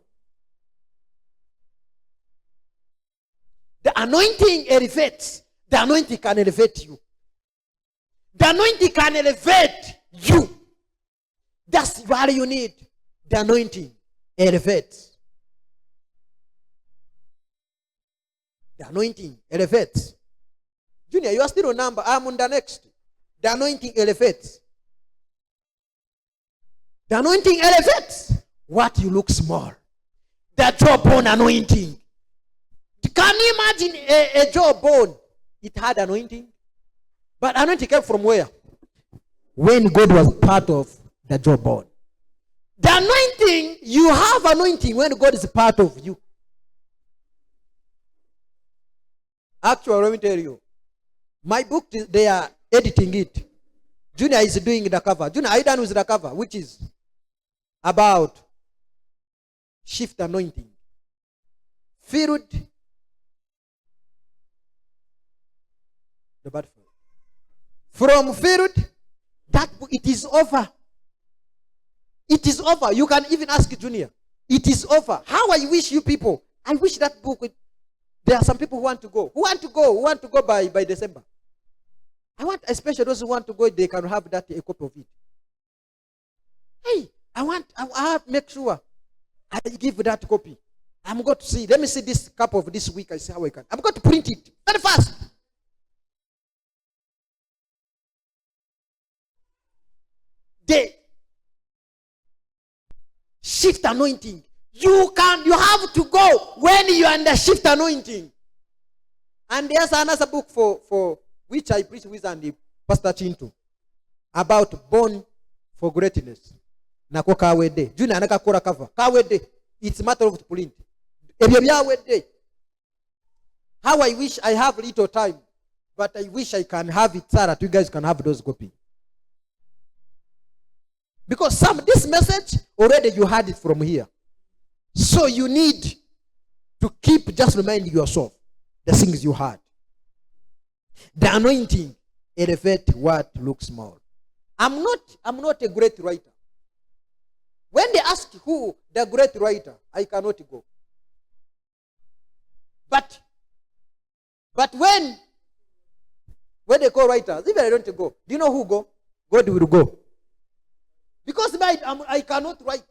B: The anointing elevates. The anointing can elevate you. The anointing can elevate you. That's what you need. The anointing elevates. The anointing elevates. Junior, you are still on number. I'm on the next. The anointing elevates. The anointing elevates what you look small. The jawbone anointing. Can you imagine a jawbone? It had anointing. But anointing came from where? When God was part of the jawbone. The anointing, you have anointing when God is part of you. Actually, let me tell you. My book, they are editing it. Junior is doing the cover. Junior, are you done with the cover? Which is about shift anointing. Filled. The bad from filled, that it is over. It is over. You can even ask Junior. It is over. How I wish you people. I wish that book. There are some people who want to go. Who want to go by December. I want, especially those who want to go, they can have that a copy of it. Hey, I have make sure I give that copy. I'm going to see. Let me see this copy of this week. I see how I can. I'm going to print it very fast. The shift anointing. You have to go when you are in the shift anointing. And there's another book for which I preach with and Pastor Chintu about born for greatness. Nako kawede. Junior anaka kora cover. Kawede. It's a matter of print. How I wish I have little time, but I wish I can have it so that you guys can have those copies. Because this message, already you had it from here. So you need to keep just reminding yourself the things you had. The anointing elevate what looks small. I'm not a great writer. When they ask who the great writer, I cannot go. But when they call writers, even I don't go, do you know who go? God will go. Because I cannot write,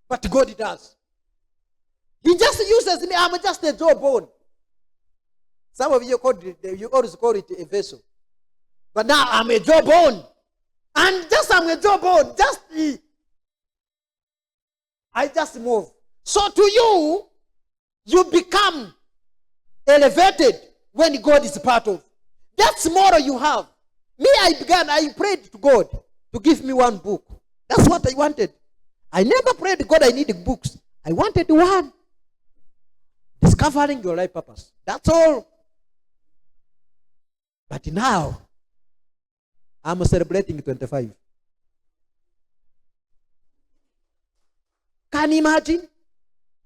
B: but God does. He just uses me. I'm just a jawbone. Some of you always call it a vessel. But now I'm a jawbone. And just I'm a jawbone. I just move. So to you, you become elevated when God is part of. That's more you have. Me, I prayed to God to give me one book. That's what I wanted. I never prayed to God I needed books. I wanted one. Discovering your life purpose. That's all. But now, I'm celebrating 25. Can you imagine?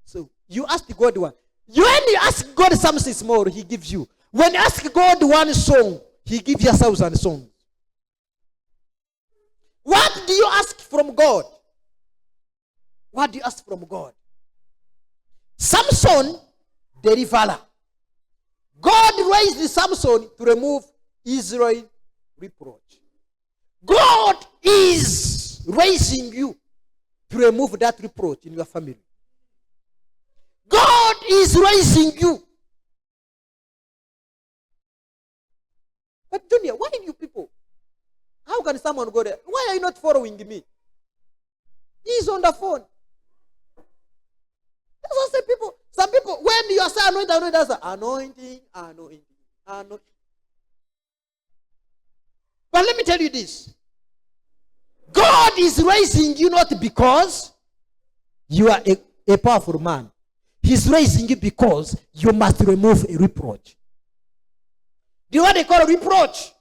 B: So, you ask God one. When you ask God something small, he gives you. When you ask God one song, he gives you 1,000 songs. What do you ask from God? What do you ask from God? Samson, deliverer. God raised Samson to remove Israel's reproach. God is raising you to remove that reproach in your family. God is raising you. But Junior, why you people? How can someone go there? Why are you not following me? He's on the phone. That's what I say people. Some people, when you are saying anointing, anointing. But But let me tell you this. God is raising you not because you are a powerful man. He's raising you because you must remove a reproach. Do you know what they call a reproach?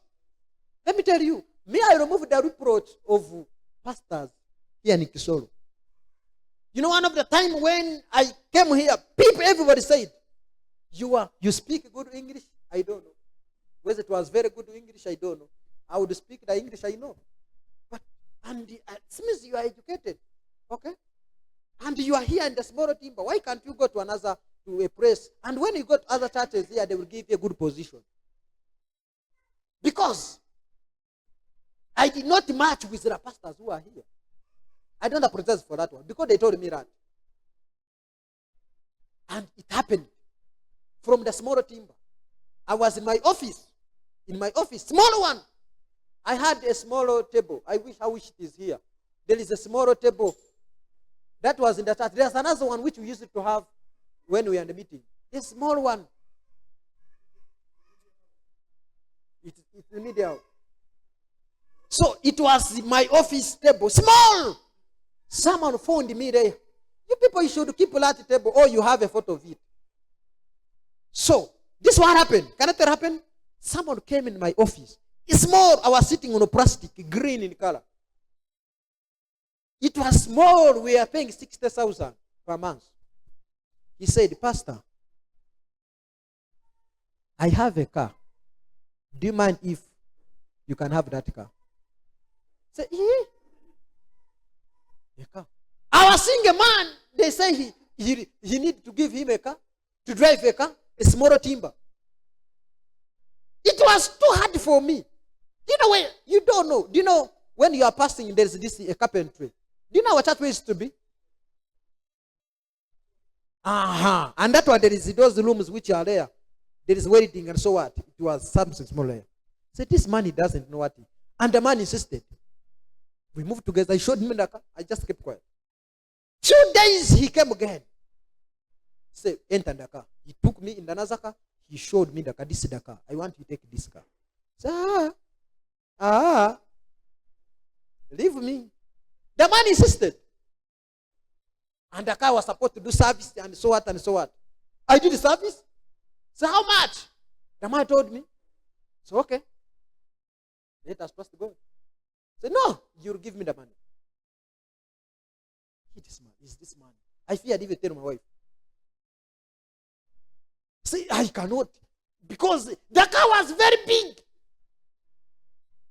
B: Let me tell you. Me, I removed the reproach of pastors here in Kisoro. You know, one of the time when I came here, everybody said, you speak good English? I don't know. Whether it was very good English, I don't know. I would speak the English I know. And it seems you are educated. Okay? And you are here in the small timber. Why can't you go to a place? And when you go to other churches here, they will give you a good position. Because I did not match with the pastors who are here. I don't apologize for that one because they told me that. And it happened from the small timber. I was in my office, small one. I had a smaller table. I wish it is here. There is a smaller table. That was in the church. There's another one which we used to have when we were in the meeting. A small one. It's in the middle. So it was my office table. Small. Someone phoned me there. You people should keep that table or you have a photo of it. So, this what happened. Can it happen? Someone came in my office. It's small. I was sitting on a plastic, green in color. It was small. We are paying 60,000 per month. He said, Pastor, I have a car. Do you mind if you can have that car? I said, a car. I was seeing a man. They say he need to give him a car, to drive a car, a smaller timber. It was too hard for me. You know where? You don't know. Do you know when you are passing, there's a carpentry. Do you know what church used to be? And that one, there is those rooms which are there. There is welding and so what. It was something smaller. So this man, he doesn't know what. And the man insisted. We moved together. I showed him in the car. I just kept quiet. 2 days, he came again. Say, enter the car. He took me in another car. He showed me the car. This is the car. I want you to take this car. Say, leave me. The man insisted. And the car was supposed to do service and so what and so what. I did the service. So how much? The man told me. So okay. Let us supposed to go. Say, no, you'll give me the money. This man, is this man? I feared even tell my wife. Say, I cannot. Because the car was very big.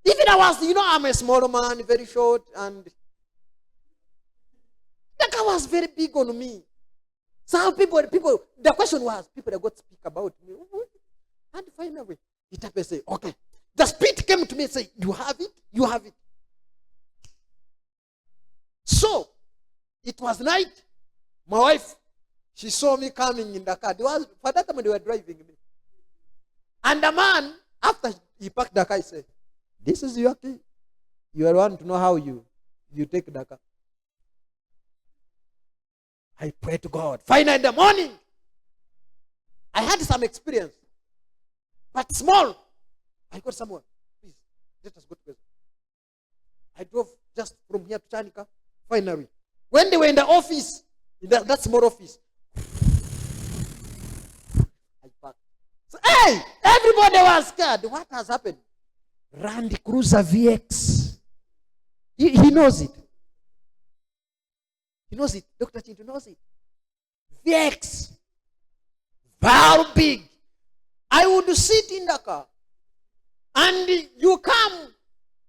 B: Even I'm a small man, very short, and the car was very big on me. So how people, the question was, people that got to speak about me. And finally, it happened, say, okay. The spirit came to me and said, you have it? You have it. So, it was night. My wife, she saw me coming in the car. For that time, they were driving me. And the man, after he parked the car, he said, this is your key. You want to know how you take the car. I pray to God. Finally, in the morning, I had some experience. But small. I got someone. Please, let us go together. I drove just from here to Chanika. Finally. When they were in the office, in that small office, I parked. So, hey, everybody was scared. What has happened? Randy Cruiser VX. He knows it. He knows it. Dr. Chintu knows it. VX. Very big. I would sit in the car. And you come.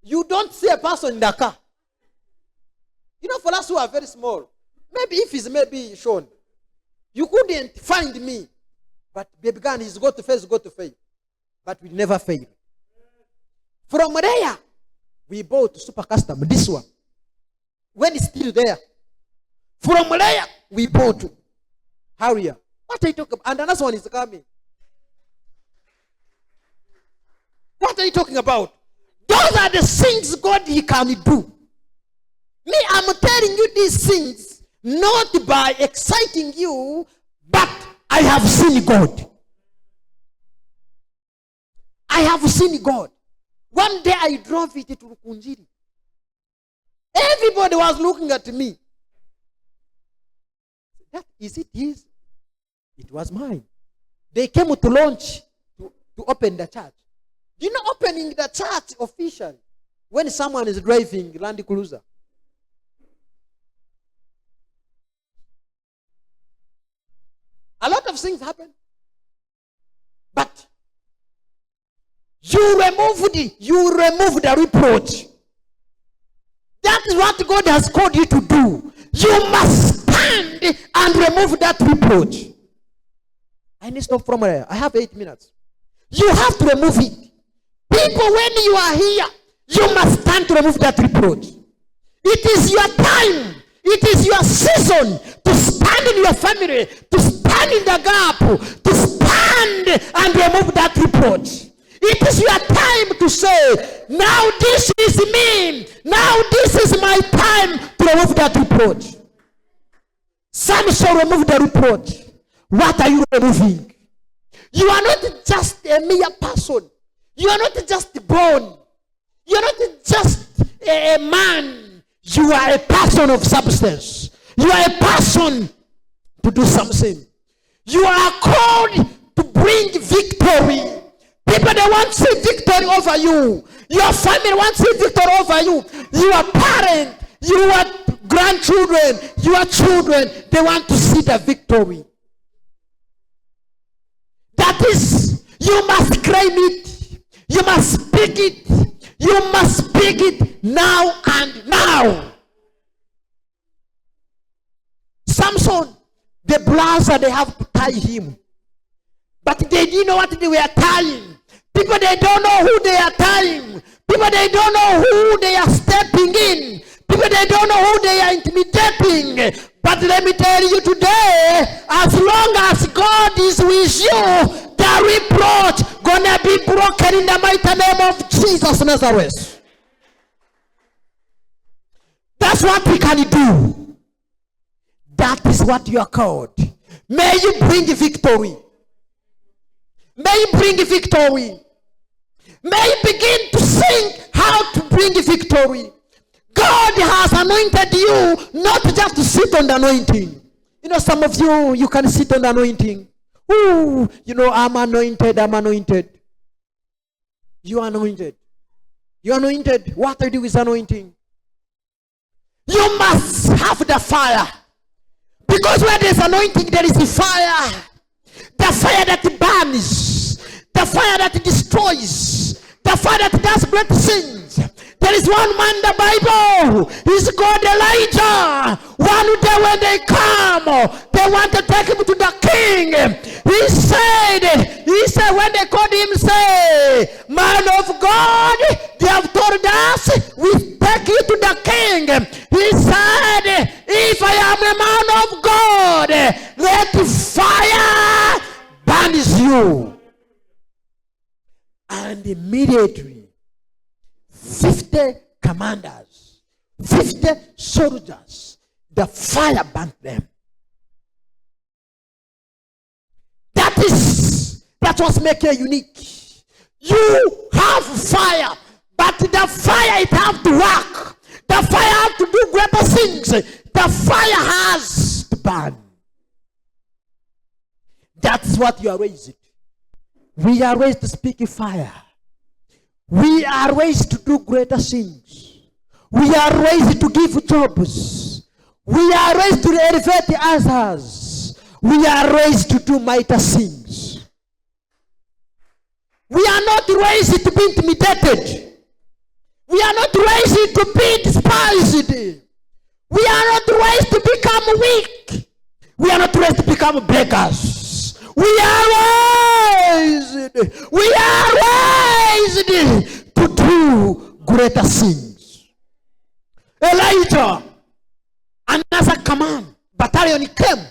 B: You don't see a person in the car. You know, for us who are very small, maybe if he's maybe shown, you couldn't find me. But baby gun, he's got to fail. But we never fail. From there, we bought Super Custom, this one. When it's still there. From there, we bought Harrier. What are you talking about? And another one is coming. What are you talking about? Those are the things God He can do. Me, I'm telling you these things not by exciting you, but I have seen God. I have seen God. One day I drove it to Rukunjiri. Everybody was looking at me. Is it his? It was mine. They came to launch, to open the church. Do you know opening the church officially when someone is driving Land Cruiser? A lot of things happen. But you remove the reproach. That is what God has called you to do. You must stand and remove that reproach. I need to stop from there. I have 8 minutes. You have to remove it. People, when you are here, you must stand to remove that reproach. It is your time. It is your season to stand in your family, to stand in the gap, to stand and remove that reproach. It is your time to say, now this is me. Now this is my time to remove that reproach. Some shall remove the reproach. What are you removing? You are not just a mere person. You are not just born. You are not just a man. You are a person of substance. You are a person to do something. You are called to bring victory. People, they want to see victory over you. Your family wants to see victory over you. Your parents, your grandchildren, your children, they want to see the victory. That is, you must claim it. You must speak it. You must speak it now and now. Samson, the blazer, they have to tie him. But they didn't know what they were tying. People, they don't know who they are tying. People, they don't know who they are stepping in. People, they don't know who they are intimidating. But let me tell you today, as long as God is with you, the reproach gonna be broken in the mighty name of Jesus of Nazareth. That's what we can do. That is what you are called. May you bring victory. May you bring victory. May you begin to sing how to bring victory. God has anointed you not just to sit on the anointing. You know, some of you, you can sit on the anointing. Ooh, you know, I'm anointed, I'm anointed. You are anointed. You are anointed. What I do is anointing. You must have the fire. Because where there's anointing, there is the fire. The fire that burns. The fire that destroys. The fire that does great things. There is one man in the Bible. He's called Elijah. One day when they come, they want to take him to the king. He said when they called him, say, man of God, they have told us, we take you to the king. He said, if I am a man of God, let fire burn you. And immediately, 50 commanders, 50 soldiers, the fire burnt them. That was making it unique. You have fire, but the fire, it has to work. The fire has to do greater things. The fire has to burn. That's what you are raised. We are raised to speak fire. We are raised to do greater things. We are raised to give jobs. We are raised to elevate others. We are raised to do mighty things. We are not raised to be intimidated. We are not raised to be despised. We are not raised to become weak. We are not raised to become beggars. We are raised to do greater things. Elijah, another command, battalion came.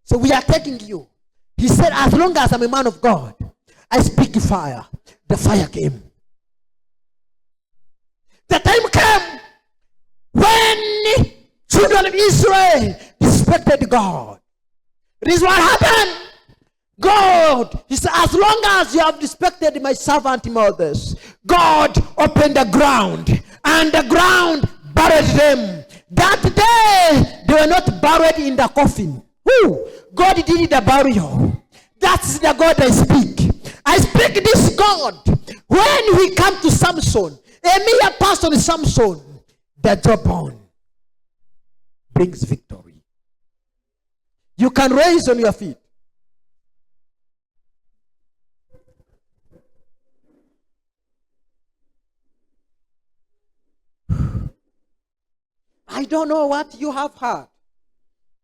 B: So we are taking you. He said, as long as I'm a man of God, I speak fire. The fire came. The time came when children of Israel respected God. This is what happened. God, he said, as long as you have respected my servant Moses, God opened the ground, and the ground buried them. That day, they were not buried in the coffin. Who? God did the burial. That's the God I speak. I speak this God. When we come to Samson, a mere person is Samson, the Jawbone brings victory. You can raise on your feet. I don't know what you have heard.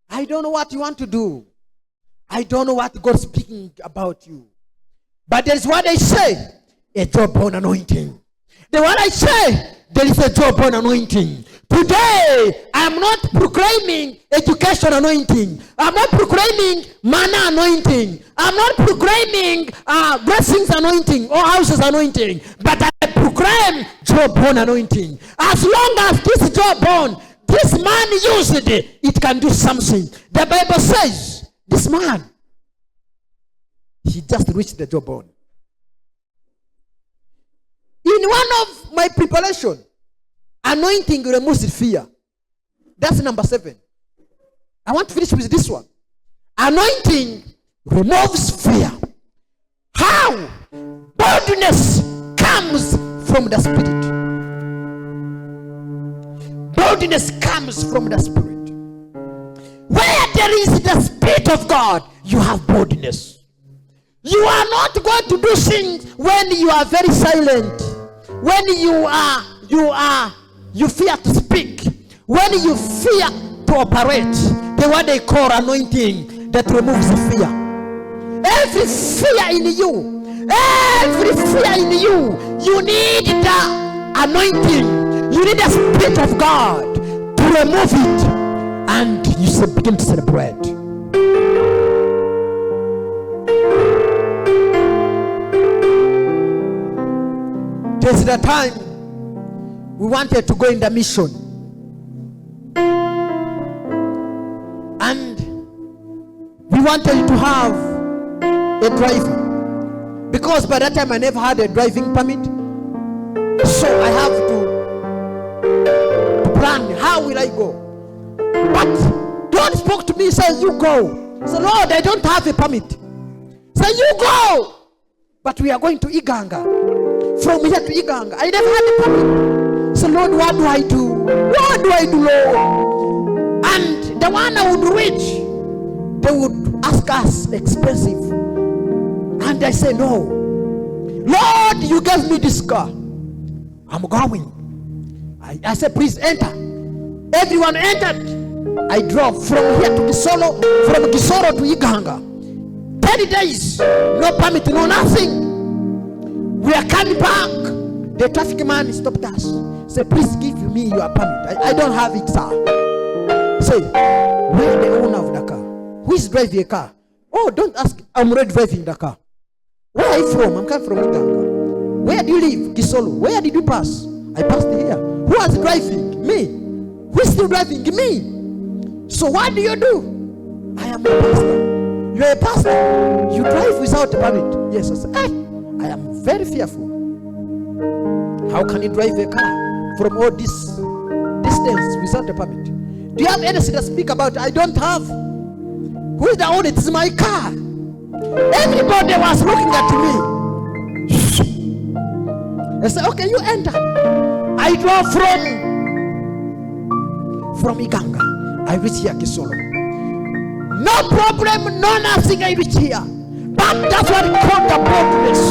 B: I don't know what you want to do. I don't know what God's speaking about you. But there's what I say, a Jawbone anointing. The what I say, there is a Jawbone anointing. Today, I'm not proclaiming education anointing. I'm not proclaiming manna anointing. I'm not proclaiming blessings anointing or houses anointing. But I proclaim Jawbone anointing. As long as this Jawbone, this man used it, it can do something. The Bible says, this man, he just reached the Jawbone. In one of my preparation, anointing removes fear. That's number 7. I want to finish with this one. Anointing removes fear. How? Boldness comes from the Spirit. Boldness comes from the Spirit. Where there is the Spirit of God, you have boldness. You are not going to do things when you are very silent. When you fear to speak. When you fear to operate. The what they call anointing that removes the fear. Every fear in you, you need the anointing. You need the Spirit of God to remove it, and you begin to celebrate. There's the time we wanted to go in the mission, and we wanted to have a driver, because by that time I never had a driving permit, so I have to plan, how will I go? But God spoke to me, said, you go. I said, Lord, I don't have a permit. Say, you go. But we are going to Iganga. From here to Iganga. I never had a permit. So Lord, what do I do? What do I do, Lord? And the one I would reach, they would ask us expensive. And I say, no. Lord, you gave me this car. I'm going. I said, please enter. Everyone entered. I drove from here to Gisoro, from Gisoro to Iganga. 30 days, no permit, no nothing. We are coming back. The traffic man stopped us. Said, please give me your permit. I don't have it, sir. Say, where the owner of the car? Who is driving a car? Oh, don't ask. I'm already driving the car. Where are you from? I'm coming from Iganga. Where do you live? Gisoro. Where did you pass? I passed here. Who was driving? Me. Who is still driving? Me. So what do you do? I am a pastor. You are a pastor. You drive without a permit. Yes, I said, I am very fearful. How can you drive a car from all this distance without a permit? Do you have anything to speak about? I don't have. Who is the owner? It is my car. Everybody was looking at me. I said, okay, you enter. I drove from Iganga. I reached here, Gisoro. No problem, no nothing, I reached here. But that's what we call the boldness.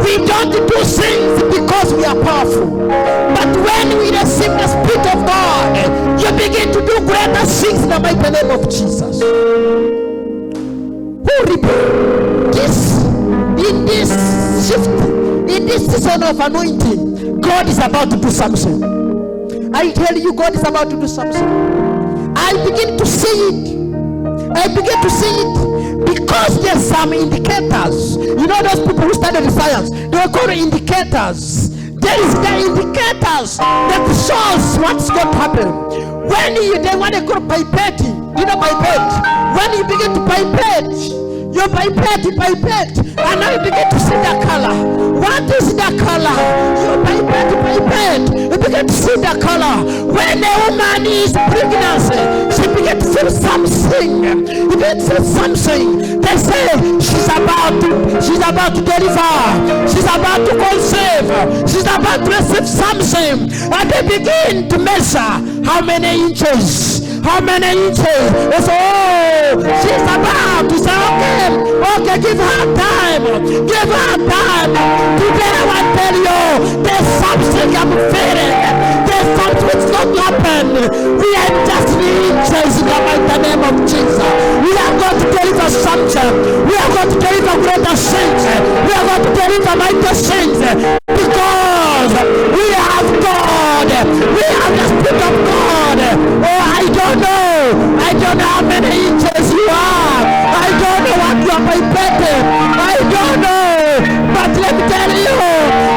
B: We don't do things because we are powerful. But when we receive the Spirit of God, you begin to do greater things in the mighty name of Jesus. In this shift, in this season of anointing, God is about to do something. I tell you, God is about to do something. I begin to see it. I begin to see it because there's some indicators. You know those people who studied science, they were called indicators. There is the indicators that shows what's going to happen. When they want to go pipetting, you know pipette. When you begin to pipette, your You pipette, and now you begin to see the color. What is the color? You pipette, you begin to see the color. When a woman is pregnant, she begins to feel something. You begin to feel something. They say she's about to deliver. She's about to conceive. She's about to receive something. And they begin to measure how many inches. How many inches? So, she's about to say, okay, give her time. Give her time. Today I want to tell you, there's something I'm feeling. There's something that's not happened. We are just inches in the mighty name of Jesus. We are going to deliver something. We are going to deliver greater things. We are going to deliver mighty things. Because we have God. We have the Spirit of God. Oh, I don't know how many inches you are. I don't know what you are pipetting. I don't know. But let me tell you,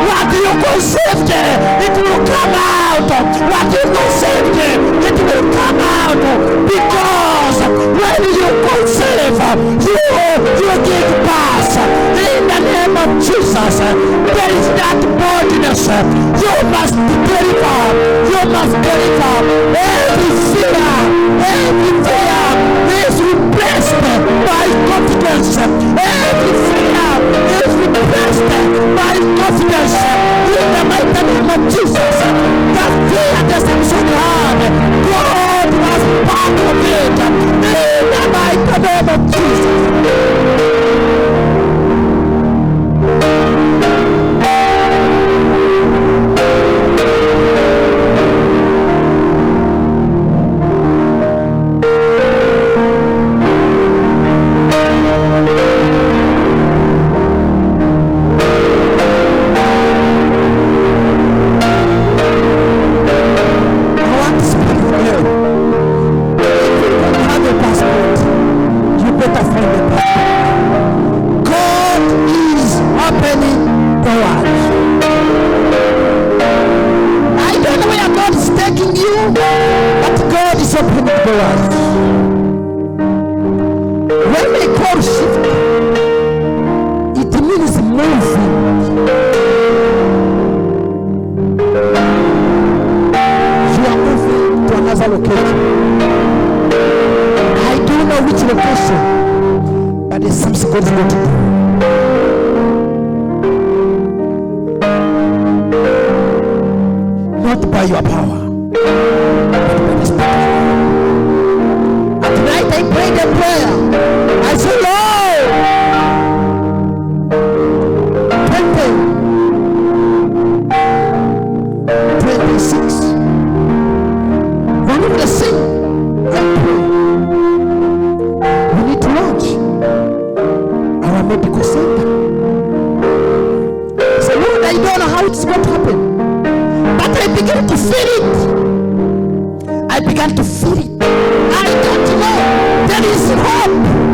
B: what you conceived, it will come out. What you conceived, it will come out. Because when you conceive, you give birth. In the name of Jesus, there is that boldness. You must deliver. You must deliver. Every fear is replaced by confidence. Every fear is replaced by confidence. In the mighty name of Jesus, the fear that Samson had, God was part of it. In the mighty name of Jesus. I began to feel it. I don't know. There is hope.